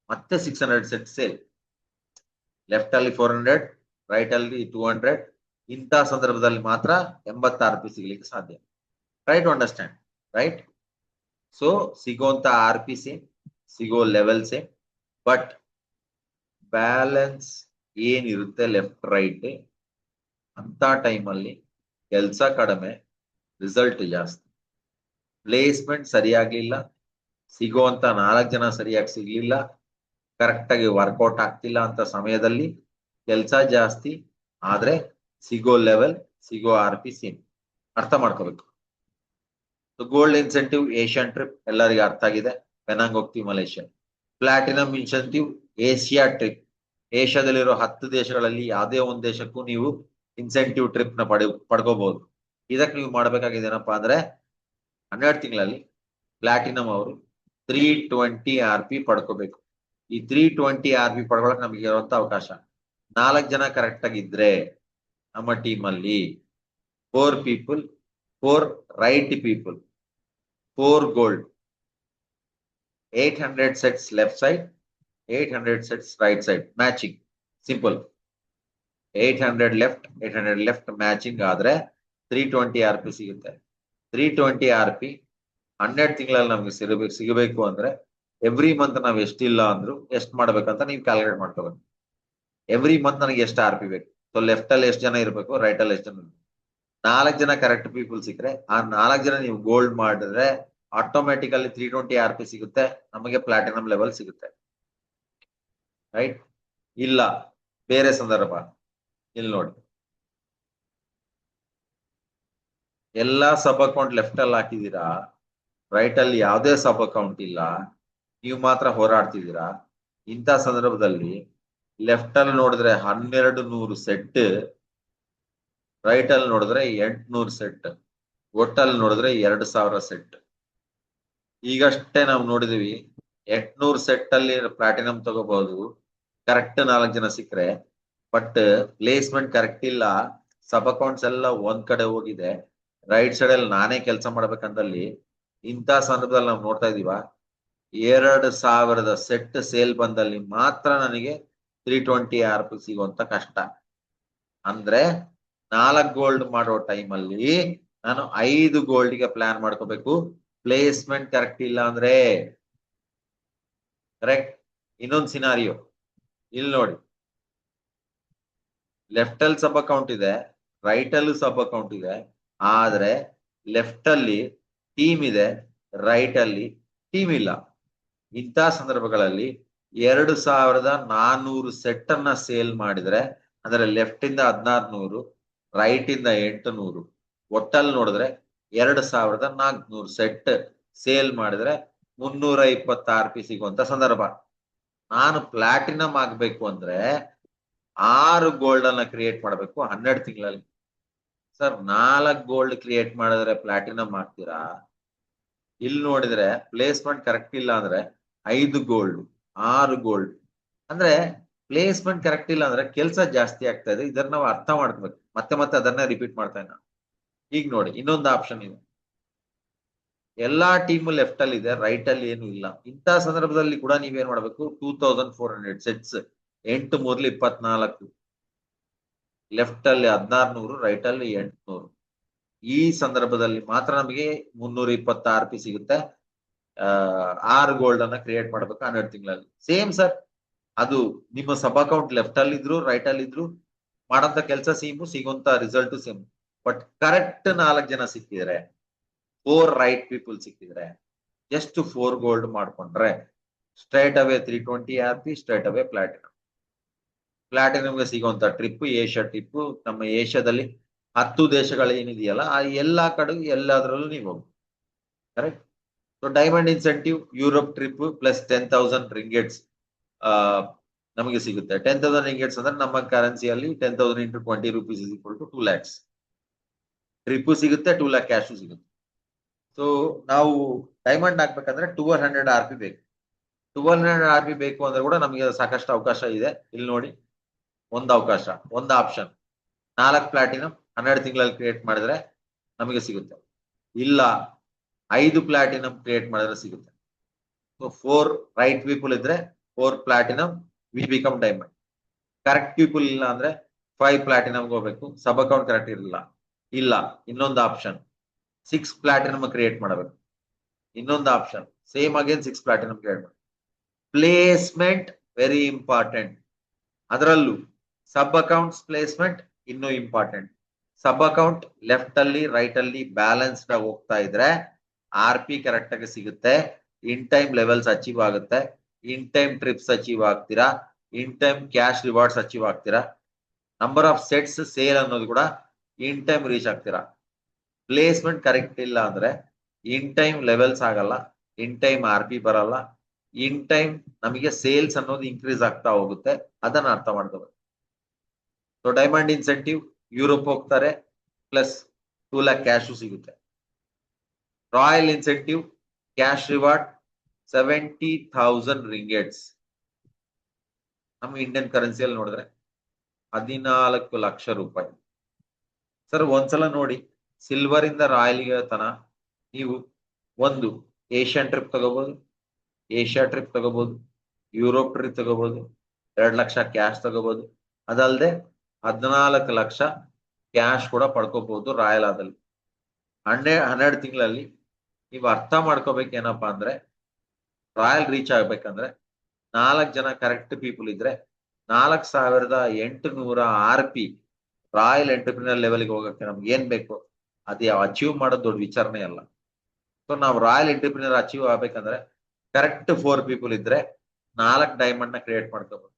ಮತ್ತೆ 600 ಸೆಟ್ ಸೇಲ್, ಲೆಫ್ಟ್ ಅಲ್ಲಿ 400, ರೈಟ್ ಅಲ್ಲಿ 200. ಇಂಥ ಸಂದರ್ಭದಲ್ಲಿ ಮಾತ್ರ 80 RP ಸಿಗ್ಲಿಕ್ಕೆ ಸಾಧ್ಯ. Try to understand, right? So ಸಿಗೋಂತ RP ಸೇಮ್, ಸಿಗೋ ಲೆವೆಲ್ ಸೇಮ್, ಬಟ್ ಬ್ಯಾಲೆನ್ಸ್ ಏನಿರುತ್ತೆ ಲೆಫ್ಟ್ ರೈಟ್, ಅಂತ ಟೈಮಲ್ಲಿ ಕೆಲಸ ಕಡಿಮೆ, ರಿಸಲ್ಟ್ ಜಾಸ್ತಿ. ಪ್ಲೇಸ್ಮೆಂಟ್ ಸರಿಯಾಗ್ಲಿಲ್ಲ, ಸಿಗೋಂತ 4 ಜನ ಸರಿಯಾಗಿ ಸಿಗ್ಲಿಲ್ಲ, ಕರೆಕ್ಟ್ ಆಗಿ ವರ್ಕೌಟ್ ಆಗ್ತಿಲ್ಲ ಅಂತ ಸಮಯದಲ್ಲಿ ಕೆಲಸ ಜಾಸ್ತಿ, ಆದ್ರೆ ಸಿಗೋ ಲೆವೆಲ್, ಸಿಗೋ RP ಸೇಮ್. ಅರ್ಥ ಮಾಡ್ಕೋಬೇಕು. ಗೋಲ್ಡ್ ಇನ್ಸೆಂಟಿವ್ ಏಷ್ಯನ್ ಟ್ರಿಪ್ ಎಲ್ಲರಿಗೂ ಅರ್ಥ ಆಗಿದೆ. ಪೆನಾಂಗ್ ಹೋಗ್ತೀವಿ Malaysia. Platinum incentive Asia trip, ಏಷ್ಯಾದಲ್ಲಿರೋ 10 ದೇಶಗಳಲ್ಲಿ ಯಾವುದೇ ಒಂದು ದೇಶಕ್ಕೂ ನೀವು ಇನ್ಸೆಂಟಿವ್ ಟ್ರಿಪ್ ನ ಪಡ್ಕೋಬಹುದು. ಇದಕ್ಕೆ ನೀವು ಮಾಡ್ಬೇಕಾಗಿದೆ ಏನಪ್ಪಾ ಅಂದ್ರೆ 12 ತಿಂಗಳಲ್ಲಿ ಪ್ಲಾಟಿನಂ ಅವರು 320 RP ಪಡ್ಕೋಬೇಕು. ಈ 320 RP ಪಡ್ಕೊಳಕ್ ನಮಗೆ ಇರುವಂತ ಅವಕಾಶ 4 ಜನ ಕರೆಕ್ಟ್ ಆಗಿದ್ರೆ ನಮ್ಮ ಟೀಮ್ ಅಲ್ಲಿ 4 people, 4 right people, 4 gold, 800 sets left side, 800 sets right side matching. Simple. 800 left 800 left matching ಆದ್ರೆ 320 RP ಸಿಗುತ್ತೆ. 320 RP 12 ತಿಂಗಳಲ್ಲಿ ನಮ್ಗೆ ಸಿಗಬೇಕು ಅಂದ್ರೆ ಎವ್ರಿ ಮಂತ್ ನಾವ್ ಎಷ್ಟಿಲ್ಲ ಅಂದ್ರು ಎಷ್ಟು ಮಾಡ್ಬೇಕಂತ ನೀವು ಕ್ಯಾಲ್ಕುಲೇಟ್ ಮಾಡ್ಕೋಬೇಕು. ಎವ್ರಿ ಮಂತ್ ನನಗೆ ಎಷ್ಟು RP ಬೇಕು. ಸೊ ಲೆಫ್ಟ್ ಅಲ್ಲಿ ಎಷ್ಟು ಜನ ಇರಬೇಕು, ರೈಟ್ ಅಲ್ಲಿ ಎಷ್ಟು ಜನ ಇರ್ಬೇಕು. 4 ಜನ ಕರೆಕ್ಟ್ ಪೀಪಲ್ ಸಿಕ್ಕರೆ ಆ 4 ಜನ ನೀವು ಗೋಲ್ಡ್ ಮಾಡಿದ್ರೆ ಆಟೋಮೆಟಿಕಲಿ 320 RP ಸಿಗುತ್ತೆ, ನಮಗೆ ಪ್ಲಾಟಿನಂ ಲೆವೆಲ್ ಸಿಗುತ್ತೆ. ರೈಟ್? ಇಲ್ಲ ಬೇರೆ ಸಂದರ್ಭ ಇಲ್ಲಿ ನೋಡಿ, ಎಲ್ಲಾ ಸಬ್ ಅಕೌಂಟ್ ಲೆಫ್ಟ್ ಅಲ್ಲಿ ಹಾಕಿದೀರಾ, ರೈಟ್ ಅಲ್ಲಿ ಯಾವುದೇ ಸಬ್ ಅಕೌಂಟ್ ಇಲ್ಲ, ನೀವು ಮಾತ್ರ ಹೋರಾಡ್ತಿದ್ದೀರಾ. ಇಂಥ ಸಂದರ್ಭದಲ್ಲಿ ಲೆಫ್ಟ್ ಅಲ್ಲಿ ನೋಡಿದ್ರೆ 1200 ಸೆಟ್, ರೈಟ್ ಅಲ್ಲಿ ನೋಡಿದ್ರೆ 800 ಸೆಟ್, ಒಟ್ಟಲ್ಲಿ ನೋಡಿದ್ರೆ 2000 ಸೆಟ್. ಈಗಷ್ಟೇ ನಾವು ನೋಡಿದೀವಿ 800 ಸೆಟ್ ಅಲ್ಲಿ ಪ್ಲಾಟಿನಂ ತಗೋಬಹುದು ಕರೆಕ್ಟ್ 4 ಜನ ಸಿಕ್ಕರೆ. ಬಟ್ ಪ್ಲೇಸ್ಮೆಂಟ್ ಕರೆಕ್ಟ್ ಇಲ್ಲ, ಸಬ್ ಅಕೌಂಟ್ಸ್ ಎಲ್ಲ ಒಂದ್ ಕಡೆ ಹೋಗಿದೆ, ರೈಟ್ ಸೈಡ್ ಅಲ್ಲಿ ನಾನೇ ಕೆಲಸ ಮಾಡ್ಬೇಕಂದಲ್ಲಿ ಇಂಥ ಸಂದರ್ಭದಲ್ಲಿ ನಾವು ನೋಡ್ತಾ ಇದೀವ 2000 ಸೆಟ್ ಸೇಲ್ ಬಂದಲ್ಲಿ ಮಾತ್ರ ನನಗೆ 320 RP ಸಿಗುವಂತ ಕಷ್ಟ. ಅಂದ್ರೆ 4 ಗೋಲ್ಡ್ ಮಾಡೋ ಟೈಮ್ ಅಲ್ಲಿ ನಾನು 5 ಗೋಲ್ಡ್ಗೆ ಪ್ಲಾನ್ ಮಾಡ್ಕೋಬೇಕು, ಪ್ಲೇಸ್ಮೆಂಟ್ ಕರೆಕ್ಟ್ ಇಲ್ಲ ಅಂದ್ರೆ. ಕರೆಕ್ಟ್? ಇನ್ನೊಂದು ಸಿನಾರಿಯೋ ಇಲ್ಲಿ ನೋಡಿ, ಲೆಫ್ಟ್ ಅಲ್ಲಿ ಸಬ್ ಅಕೌಂಟ್ ಇದೆ, ರೈಟ್ ಅಲ್ಲಿ ಸಬ್ ಅಕೌಂಟ್ ಇದೆ, ಆದ್ರೆ ಲೆಫ್ಟ್ ಅಲ್ಲಿ ಟೀಮ್ ಇದೆ, ರೈಟ್ ಅಲ್ಲಿ ಟೀಮ್ ಇಲ್ಲ. ಇಂಥ ಸಂದರ್ಭಗಳಲ್ಲಿ 2400 ಸೆಟ್ ಅನ್ನ ಸೇಲ್ ಮಾಡಿದ್ರೆ ಅಂದ್ರೆ ಲೆಫ್ಟ್ ಇಂದ 1600, ರೈಟ್ ಇಂದ 800, ಒಟ್ಟಲ್ಲಿ ನೋಡಿದ್ರೆ 2400 ಸೆಟ್ ಸೇಲ್ ಮಾಡಿದ್ರೆ 320 RP ಸಿಗುವಂತ ಸಂದರ್ಭ. ನಾನು ಪ್ಲಾಟಿನಂ ಆಗ್ಬೇಕು ಅಂದ್ರೆ 6 ಗೋಲ್ಡ್ ಅನ್ನ ಕ್ರಿಯೇಟ್ ಮಾಡ್ಬೇಕು 12 ತಿಂಗಳಲ್ಲಿ. ಸರ್ 4 ಗೋಲ್ಡ್ ಕ್ರಿಯೇಟ್ ಮಾಡಿದ್ರೆ ಪ್ಲಾಟಿನಂ ಆಗ್ತೀರಾ? ಇಲ್ಲಿ ನೋಡಿದ್ರೆ ಪ್ಲೇಸ್ಮೆಂಟ್ ಕರೆಕ್ಟ್ ಇಲ್ಲ ಅಂದ್ರೆ 5 ಗೋಲ್ಡ್ 6 ಗೋಲ್ಡ್ ಅಂದ್ರೆ ಪ್ಲೇಸ್ಮೆಂಟ್ ಕರೆಕ್ಟ್ ಇಲ್ಲ ಅಂದ್ರೆ ಕೆಲಸ ಜಾಸ್ತಿ ಆಗ್ತಾ ಇದೆ. ಇದನ್ನ ನಾವು ಅರ್ಥ ಮಾಡ್ಕೋಬೇಕು. ಮತ್ತೆ ಮತ್ತೆ ಅದನ್ನೇ ರಿಪೀಟ್ ಮಾಡ್ತಾ ಇದ್ದ. ಈಗ ನೋಡಿ ಇನ್ನೊಂದು ಆಪ್ಷನ್ ಇದೆ, ಎಲ್ಲಾ ಟೀಮ್ ಲೆಫ್ಟ್ ಅಲ್ಲಿ ಇದೆ, ರೈಟ್ ಅಲ್ಲಿ ಏನು ಇಲ್ಲ. ಇಂಥ ಸಂದರ್ಭದಲ್ಲಿ ಕೂಡ ನೀವೇನ್ ಮಾಡ್ಬೇಕು, 2400 ಸೆಟ್ಸ್ 8 3 24, ಲೆಫ್ಟ್ ಅಲ್ಲಿ 1600, ರೈಟ್ ಅಲ್ಲಿ 800. ಈ ಸಂದರ್ಭದಲ್ಲಿ ಮಾತ್ರ ನಮಗೆ 320 RP ಸಿಗುತ್ತೆ. 6 ಗೋಲ್ಡ್ ಅನ್ನ ಕ್ರಿಯೇಟ್ ಮಾಡ್ಬೇಕು 12 ತಿಂಗಳಲ್ಲಿ. ಸೇಮ್ ಸರ್, ಅದು ನಿಮ್ಮ ಸಬ್ ಅಕೌಂಟ್ ಲೆಫ್ಟ್ ಅಲ್ಲಿ ಇದ್ರು ರೈಟ್ ಅಲ್ಲಿ ಇದ್ರು ಮಾಡಂತ ಕೆಲಸ ಸೇಮ್, ಸಿಗುವಂತ ರಿಸಲ್ಟ್ ಸೇಮ್. ಬಟ್ ಕರೆಕ್ಟ್ 4 ಜನ ಸಿಕ್ಕಿದ್ರೆ, 4 ರೈಟ್ ಪೀಪಲ್ ಸಿಕ್ಕಿದ್ರೆ, ಜಸ್ಟ್ 4 ಗೋಲ್ಡ್ ಮಾಡ್ಕೊಂಡ್ರೆ straight away 320 RP, straight away platinum. ಪ್ಲಾಟಿನಂಗೆ ಸಿಗುವಂತ ಟ್ರಿಪ್ ಏಷ್ಯಾ ಟ್ರಿಪ್, ನಮ್ಮ ಏಷ್ಯಾದಲ್ಲಿ 10 ದೇಶಗಳು ಏನಿದೆಯಲ್ಲ ಆ ಎಲ್ಲಾ ಕಡೆ ಎಲ್ಲಾದ್ರಲ್ಲೂ ನೀವು ಹೋಗಿ. Correct? So diamond incentive Europe trip plus 10,000 ringgits ನಮಗೆ ಸಿಗುತ್ತೆ. 10,000 ರಿಂಗೆಟ್ಸ್ ಅಂದ್ರೆ ನಮ್ಮ ಕರೆನ್ಸಿಯಲ್ಲಿ 10,000 into 20 rupees is equal to 2 lakhs. Trip ಸಿಗುತ್ತೆ, 2 lakh ಕ್ಯಾಶ್ ಸಿಗುತ್ತೆ. ಸೊ ನಾವು ಡೈಮಂಡ್ ಹಾಕ್ಬೇಕಂದ್ರೆ 1200 RP ಬೇಕು. 1200 RP ಬೇಕು ಅಂದ್ರೆ ಕೂಡ ನಮಗೆ ಸಾಕಷ್ಟು ಅವಕಾಶ ಇದೆ. ಇಲ್ಲಿ ನೋಡಿ, ಒಂದು ಅವಕಾಶ, ಒಂದು ಆಪ್ಷನ್, 4 ಪ್ಲಾಟಿನಂ 12 ತಿಂಗಳಲ್ಲಿ ಕ್ರಿಯೇಟ್ ಮಾಡಿದ್ರೆ ನಮಗೆ ಸಿಗುತ್ತೆ. ಇಲ್ಲ 5 ಪ್ಲಾಟಿನಂ ಕ್ರಿಯೇಟ್ ಮಾಡಿದ್ರೆ ಸಿಗುತ್ತೆ. ಸೊ 4 ರೈಟ್ ಪೀಪಲ್ ಇದ್ರೆ 4 platinum, we become diamond. Correct people ಇಲ್ಲ ಅಂದ್ರೆ 5 ಪ್ಲಾಟಿನಂ ಹೋಗ್ಬೇಕು, ಸಬ್ ಅಕೌಂಟ್ ಕರೆಕ್ಟ್ ಇರಲಿಲ್ಲ. ಇಲ್ಲ ಇನ್ನೊಂದು ಆಪ್ಷನ್, 6 ಪ್ಲಾಟಿನಂ ಕ್ರಿಯೇಟ್ ಮಾಡಬೇಕು. ಇನ್ನೊಂದು option same again 6 platinum create ಮಾಡಿ. Placement very important. ಅದರಲ್ಲೂ ಸಬ್ ಅಕೌಂಟ್ಸ್ ಪ್ಲೇಸ್ಮೆಂಟ್ ಇನ್ನೂ ಇಂಪಾರ್ಟೆಂಟ್. ಸಬ್ ಅಕೌಂಟ್ ಲೆಫ್ಟ್ ಅಲ್ಲಿ ರೈಟ್ ಅಲ್ಲಿ ಬ್ಯಾಲೆನ್ಸ್ಡ್ ಆಗಿ ಹೋಗ್ತಾ ಇದ್ರೆ RP ಕರೆಕ್ಟ್ ಆಗಿ ಸಿಗುತ್ತೆ, ಇನ್ ಟೈಮ್ ಲೆವೆಲ್ಸ್ ಅಚೀವ್ ಆಗುತ್ತೆ, ಇನ್ ಟೈಮ್ ಟ್ರಿಪ್ಸ್ ಅಚೀವ್ ಆಗ್ತೀರಾ, in time cash rewards achieve ಆಗ್ತೀರಾ, ನಂಬರ್ ಆಫ್ ಸೆಟ್ಸ್ ಸೇಲ್ ಅನ್ನೋದು ಕೂಡ ಇನ್ ಟೈಮ್ ರೀಚ್ ಆಗ್ತೀರಾ. ಪ್ಲೇಸ್ಮೆಂಟ್ ಕರೆಕ್ಟ್ ಇಲ್ಲ ಅಂದ್ರೆ ಇನ್ ಟೈಮ್ ಲೆವೆಲ್ಸ್ ಆಗಲ್ಲ, ಇನ್ ಟೈಮ್ RP ಬರಲ್ಲ, ಇನ್ ಟೈಮ್ ನಮಗೆ ಸೇಲ್ಸ್ ಅನ್ನೋದು ಇನ್ಕ್ರೀಸ್ ಆಗ್ತಾ ಹೋಗುತ್ತೆ, ಅದನ್ನ ಅರ್ಥ ಮಾಡ್ಕೋಬೇಕು. ಸೊ ಡೈಮಂಡ್ ಇನ್ಸೆಂಟಿವ್ ಯುರೋಪ್ ಹೋಗ್ತಾರೆ, ಪ್ಲಸ್ 2 lakh ಕ್ಯಾಶ್ ಸಿಗುತ್ತೆ. Royal incentive cash reward 70,000 ರಿಂಗೇಟ್ಸ್. ನಮ್ಮ ಇಂಡಿಯನ್ ಕರೆನ್ಸಿಯಲ್ಲಿ ನೋಡಿದ್ರೆ 14 ಲಕ್ಷ ರೂಪಾಯಿ. ಸರ್ ಒಂದ್ಸಲ ನೋಡಿ, ಸಿಲ್ವರ್ ಇಂದ ರಾಯಲ್ಗೆ ತನ ನೀವು ಒಂದು ಏಷ್ಯನ್ ಟ್ರಿಪ್ ತಗೋಬಹುದು, ಏಷ್ಯಾ ಟ್ರಿಪ್ ತಗೋಬಹುದು, ಯುರೋಪ್ ಟ್ರಿಪ್ ತಗೋಬಹುದು, 2 ಲಕ್ಷ ಕ್ಯಾಶ್ ತಗೋಬಹುದು. ಅದಲ್ಲದೆ 14 ಲಕ್ಷ ಕ್ಯಾಶ್ ಕೂಡ ಪಡ್ಕೋಬಹುದು ರಾಯಲ್ ಆದಲ್ಲಿ. 12 ತಿಂಗಳಲ್ಲಿ ನೀವು ಅರ್ಥ ಮಾಡ್ಕೋಬೇಕೇನಪ್ಪಾ ಅಂದ್ರೆ, ರಾಯಲ್ ರೀಚ್ ಆಗ್ಬೇಕಂದ್ರೆ 4 ಜನ ಕರೆಕ್ಟ್ ಪೀಪಲ್ ಇದ್ರೆ 4,800 RP ರಾಯಲ್ ಎಂಟರ್ಪ್ರಿನರ್ ಲೆವೆಲ್ಗೆ ಹೋಗಕ್ಕೆ ನಮ್ಗೆ ಏನ್ ಬೇಕು ಅದೇ ಅಚೀವ್ ಮಾಡೋದು ದೊಡ್ಡ ವಿಚಾರನೆ ಅಲ್ಲ. ಸೊ ನಾವು ರಾಯಲ್ ಎಂಟರ್ಪ್ರಿನರ್ ಅಚೀವ್ ಆಗ್ಬೇಕಂದ್ರೆ ಕರೆಕ್ಟ್ 4 ಪೀಪಲ್ ಇದ್ರೆ 4 ಡೈಮಂಡ್ ನ ಕ್ರಿಯೇಟ್ ಮಾಡ್ಕೋಬಹುದು.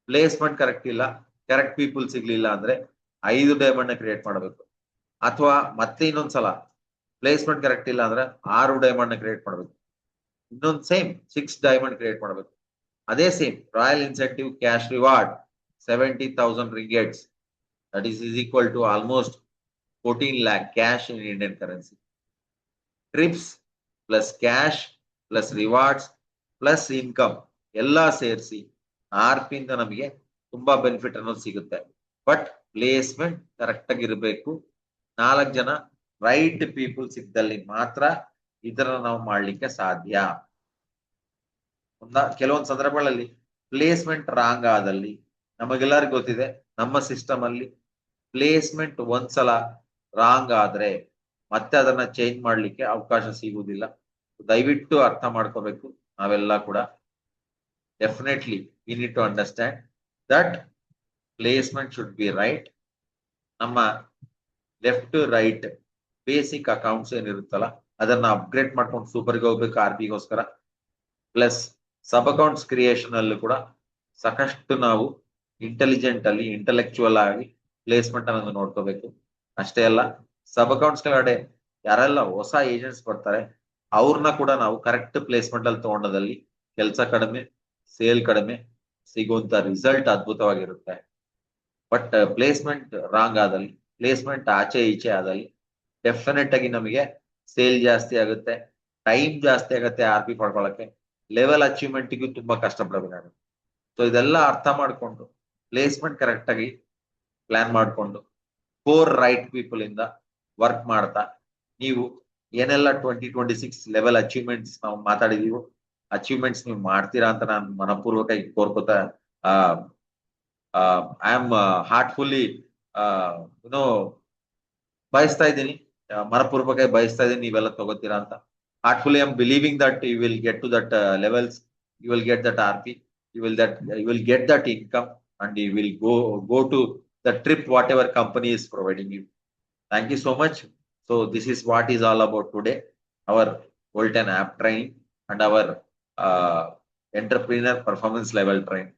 ಪ್ಲೇಸ್ಮೆಂಟ್ ಕರೆಕ್ಟ್ ಇಲ್ಲ, ಕರೆಕ್ಟ್ ಪೀಪಲ್ ಸಿಗ್ಲಿಲ್ಲ ಅಂದ್ರೆ 5 ಡೈಮಂಡ್ ನ ಕ್ರಿಯೇಟ್ ಮಾಡಬೇಕು. ಅಥವಾ ಮತ್ತೆ ಇನ್ನೊಂದ್ಸಲ ಪ್ಲೇಸ್ಮೆಂಟ್ ಕರೆಕ್ಟ್ ಇಲ್ಲ ಅಂದ್ರೆ 6 ಡೈಮಂಡ್ ನ ಕ್ರಿಯೇಟ್ ಮಾಡಬೇಕು. ಇನ್ನೊಂದು ಸೇಮ್ 6 ಡೈಮಂಡ್ ಕ್ರಿಯೇಟ್ ಮಾಡಬೇಕು. ಅದೇ same royal incentive cash reward 70,000 ರಿಂಗೇಟ್ಸ್, that is equal to almost 14 lakh cash in Indian currency. Trips plus cash plus rewards plus income ಎಲ್ಲ ಸೇರಿಸಿ RP ಇಂದ ನಮಗೆ ತುಂಬಾ ಬೆನಿಫಿಟ್ ಅನ್ನೋದು ಸಿಗುತ್ತೆ. ಬಟ್ ಪ್ಲೇಸ್ಮೆಂಟ್ ಕರೆಕ್ಟ್ ಆಗಿರ್ಬೇಕು. 4 ಜನ ರೈಟ್ ಪೀಪಲ್ ಸಿಕ್ಕದಲ್ಲಿ ಮಾತ್ರ ಇದನ್ನ ನಾವು ಮಾಡ್ಲಿಕ್ಕೆ ಸಾಧ್ಯ. ಕೆಲವೊಂದು ಸಂದರ್ಭಗಳಲ್ಲಿ ಪ್ಲೇಸ್ಮೆಂಟ್ ರಾಂಗ್ ಆದಲ್ಲಿ, ನಮಗೆಲ್ಲರಿಗೂ ಗೊತ್ತಿದೆ ನಮ್ಮ ಸಿಸ್ಟಮ್ ಅಲ್ಲಿ ಪ್ಲೇಸ್ಮೆಂಟ್ ಒಂದ್ಸಲ ರಾಂಗ್ ಆದ್ರೆ ಮತ್ತೆ ಅದನ್ನ ಚೇಂಜ್ ಮಾಡ್ಲಿಕ್ಕೆ ಅವಕಾಶ ಸಿಗುವುದಿಲ್ಲ. ದಯವಿಟ್ಟು ಅರ್ಥ ಮಾಡ್ಕೋಬೇಕು ನಾವೆಲ್ಲ ಕೂಡ. Definitely we need to understand that placement should be right. ನಮ್ಮ ಲೆಫ್ಟ್ ರೈಟ್ ಬೇಸಿಕ್ ಅಕೌಂಟ್ಸ್ ಏನಿರುತ್ತಲ್ಲ ಅದನ್ನ ಅಪ್ಗ್ರೇಡ್ ಮಾಡ್ಕೊಂಡು ಸೂಪರ್ಗೆ ಹೋಗ್ಬೇಕು RPಗೋಸ್ಕರ. ಪ್ಲಸ್ ಸಬ್ ಅಕೌಂಟ್ಸ್ ಕ್ರಿಯೇಷನ್ ಅಲ್ಲೂ ಕೂಡ ಸಾಕಷ್ಟು ನಾವು ಇಂಟೆಲಿಜೆಂಟ್ ಅಲ್ಲಿ ಇಂಟೆಲೆಕ್ಚುವಲ್ ಆಗಿ ಪ್ಲೇಸ್ಮೆಂಟ್ ಅನ್ನೋದು ನೋಡ್ಕೋಬೇಕು. ಅಷ್ಟೇ ಅಲ್ಲ, ಸಬ್ ಅಕೌಂಟ್ಸ್ ಕೆಳಗಡೆ ಯಾರೆಲ್ಲ ಹೊಸ ಏಜೆಂಟ್ಸ್ ಬರ್ತಾರೆ ಅವ್ರನ್ನ ಕೂಡ ನಾವು ಕರೆಕ್ಟ್ ಪ್ಲೇಸ್ಮೆಂಟ್ ಅಲ್ಲಿ ತಗೊಂಡದಲ್ಲಿ ಕೆಲಸ ಕಡಿಮೆ, ಸೇಲ್ ಕಡಿಮೆ, ಸಿಗುವಂತ ರಿಸಲ್ಟ್ ಅದ್ಭುತವಾಗಿರುತ್ತೆ. ಬಟ್ ಪ್ಲೇಸ್ಮೆಂಟ್ ರಾಂಗ್ ಆದಲ್ಲಿ, ಪ್ಲೇಸ್ಮೆಂಟ್ ಆಚೆ ಈಚೆ ಆದಲ್ಲಿ ಡೆಫಿನೆಟ್ ಆಗಿ ನಮಗೆ ಸೇಲ್ ಜಾಸ್ತಿ ಆಗುತ್ತೆ, ಟೈಮ್ ಜಾಸ್ತಿ ಆಗುತ್ತೆ RP ಪಡ್ಕೊಳ್ಳಕ್ಕೆ, ಲೆವೆಲ್ ಅಚೀವ್ಮೆಂಟ್ಗೂ ತುಂಬಾ ಕಷ್ಟ ಪಡಬೇಕಾಗುತ್ತೆ. ಸೊ ಇದೆಲ್ಲ ಅರ್ಥ ಮಾಡ್ಕೊಂಡು ಪ್ಲೇಸ್ಮೆಂಟ್ ಕರೆಕ್ಟ್ ಆಗಿ ಪ್ಲಾನ್ ಮಾಡ್ಕೊಂಡು 4 ರೈಟ್ ಪೀಪಲ್ ಇಂದ ವರ್ಕ್ ಮಾಡ್ತಾ ನೀವು ಏನೆಲ್ಲ 2026 ಲೆವೆಲ್ ಅಚೀವ್ಮೆಂಟ್ಸ್ ನಾವು ಮಾತಾಡಿದೀವೋ ಅಚೀವ್ಮೆಂಟ್ಸ್ ನೀವು ಮಾಡ್ತೀರಾ ಅಂತ ನಾನು ಮನಪೂರ್ವಕವಾಗಿ ಕೋರ್ಕೋತಾ ಐ ಆಮ್ ಹಾರ್ಟ್ಫುಲ್ಲಿ ಏನೋ ಬಯಸ್ತಾ ಇದ್ದೀನಿ, ಮನಪೂರ್ವಕವಾಗಿ ಬಯಸ್ತಾ ಇದ್ದೀನಿ ನೀವೆಲ್ಲ ತಗೋತೀರಾ ಅಂತ. Heartfully I'm believing that you will get to that levels, you will get that RP, you will get that income, and you will go to the trip whatever company is providing you. Thank you so much. So this is what is all about today, our Volten app training and our entrepreneur performance level training.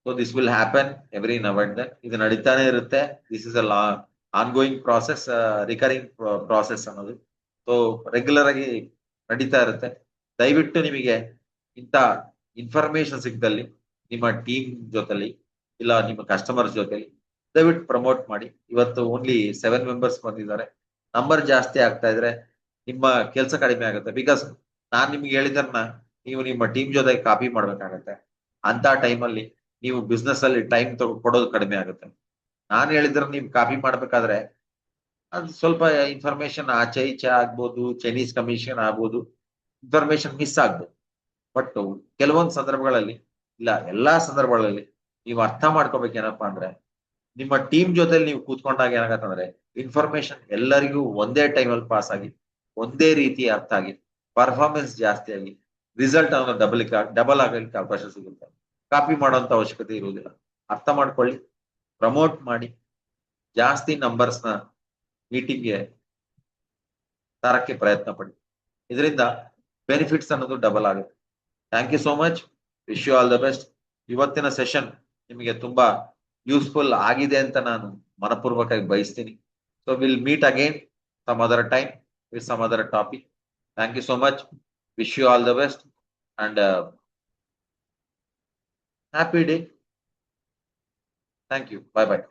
So this will happen every now and then. Idu naditane irutte. This is a long ongoing process, recurring process ಅನ್ನೋದು. So regular ಆಗಿ ನಡೀತಾ ಇರುತ್ತೆ. ದಯವಿಟ್ಟು ನಿಮಗೆ ಇಂಥ ಇನ್ಫಾರ್ಮೇಶನ್ ಸಿಕ್ಕದಲ್ಲಿ ನಿಮ್ಮ ಟೀಮ್ ಜೊತೆಲಿ ಇಲ್ಲ ನಿಮ್ಮ ಕಸ್ಟಮರ್ಸ್ ಜೊತೆಲಿ ದಯವಿಟ್ಟು ಪ್ರಮೋಟ್ ಮಾಡಿ. ಇವತ್ತು ಓನ್ಲಿ 7 ಮೆಂಬರ್ಸ್ ಬಂದಿದ್ದಾರೆ. ನಂಬರ್ ಜಾಸ್ತಿ ಆಗ್ತಾ ಇದ್ರೆ ನಿಮ್ಮ ಕೆಲಸ ಕಡಿಮೆ ಆಗುತ್ತೆ. ಬಿಕಾಸ್ ನಾನ್ ನಿಮ್ಗೆ ಹೇಳಿದನ್ನ ನೀವು ನಿಮ್ಮ ಟೀಮ್ ಜೊತೆ ಕಾಪಿ ಮಾಡ್ಬೇಕಾಗತ್ತೆ. ಅಂತ ಟೈಮಲ್ಲಿ ನೀವು ಬಿಸ್ನೆಸ್ ಅಲ್ಲಿ ಟೈಮ್ ಕೊಡೋದು ಕಡಿಮೆ ಆಗುತ್ತೆ. ನಾನು ಹೇಳಿದ್ರೆ ನೀವು ಕಾಪಿ ಮಾಡ್ಬೇಕಾದ್ರೆ ಅದು ಸ್ವಲ್ಪ ಇನ್ಫಾರ್ಮೇಶನ್ ಆಚೆ ಈಚೆ ಆಗ್ಬೋದು, ಚೈನೀಸ್ ಕಮಿಷನ್ ಆಗ್ಬೋದು, ಇನ್ಫಾರ್ಮೇಶನ್ ಮಿಸ್ ಆಗ್ಬೋದು. ಬಟ್ ಕೆಲವೊಂದು ಸಂದರ್ಭಗಳಲ್ಲಿ ಇಲ್ಲ, ಎಲ್ಲಾ ಸಂದರ್ಭಗಳಲ್ಲಿ ನೀವು ಅರ್ಥ ಮಾಡ್ಕೋಬೇಕೇನಪ್ಪಾ ಅಂದ್ರೆ ನಿಮ್ಮ ಟೀಮ್ ಜೊತೆಲಿ ನೀವು ಕೂತ್ಕೊಂಡಾಗ ಏನಾಗತ್ತಂದ್ರೆ ಇನ್ಫಾರ್ಮೇಶನ್ ಎಲ್ಲರಿಗೂ ಒಂದೇ ಟೈಮಲ್ಲಿ ಪಾಸ್ ಆಗಿ ಒಂದೇ ರೀತಿ ಅರ್ಥ ಆಗಿ ಪರ್ಫಾರ್ಮೆನ್ಸ್ ಜಾಸ್ತಿ ಆಗಿ ರಿಸಲ್ಟ್ ಅನ್ನೋ ಡಬಲ್ ಆಗಲಿಕ್ಕೆ ಅವಕಾಶ ಸಿಗುತ್ತೆ. ಕಾಪಿ ಮಾಡುವಂತ ಅವಶ್ಯಕತೆ ಇರುವುದಿಲ್ಲ. ಅರ್ಥ ಮಾಡ್ಕೊಳ್ಳಿ, ಪ್ರಮೋಟ್ ಮಾಡಿ, ಜಾಸ್ತಿ ನಂಬರ್ಸ್ ನ ಮೀಟಿಂಗ್ಗೆ ತರಕ್ಕೆ ಪ್ರಯತ್ನ ಪಡಿ. ಇದರಿಂದ ಬೆನಿಫಿಟ್ಸ್ ಅನ್ನೋದು ಡಬಲ್ ಆಗುತ್ತೆ. Thank you so much. Wish you all the best. ಇವತ್ತಿನ ಸೆಷನ್ ನಿಮಗೆ ತುಂಬಾ ಯೂಸ್ಫುಲ್ ಆಗಿದೆ ಅಂತ ನಾನು ಮನಪೂರ್ವಕವಾಗಿ ಬಯಸ್ತೀನಿ. So will meet again some other time with some other topic. Thank you so much. Wish you all the best and happy day. Thank you. Bye bye.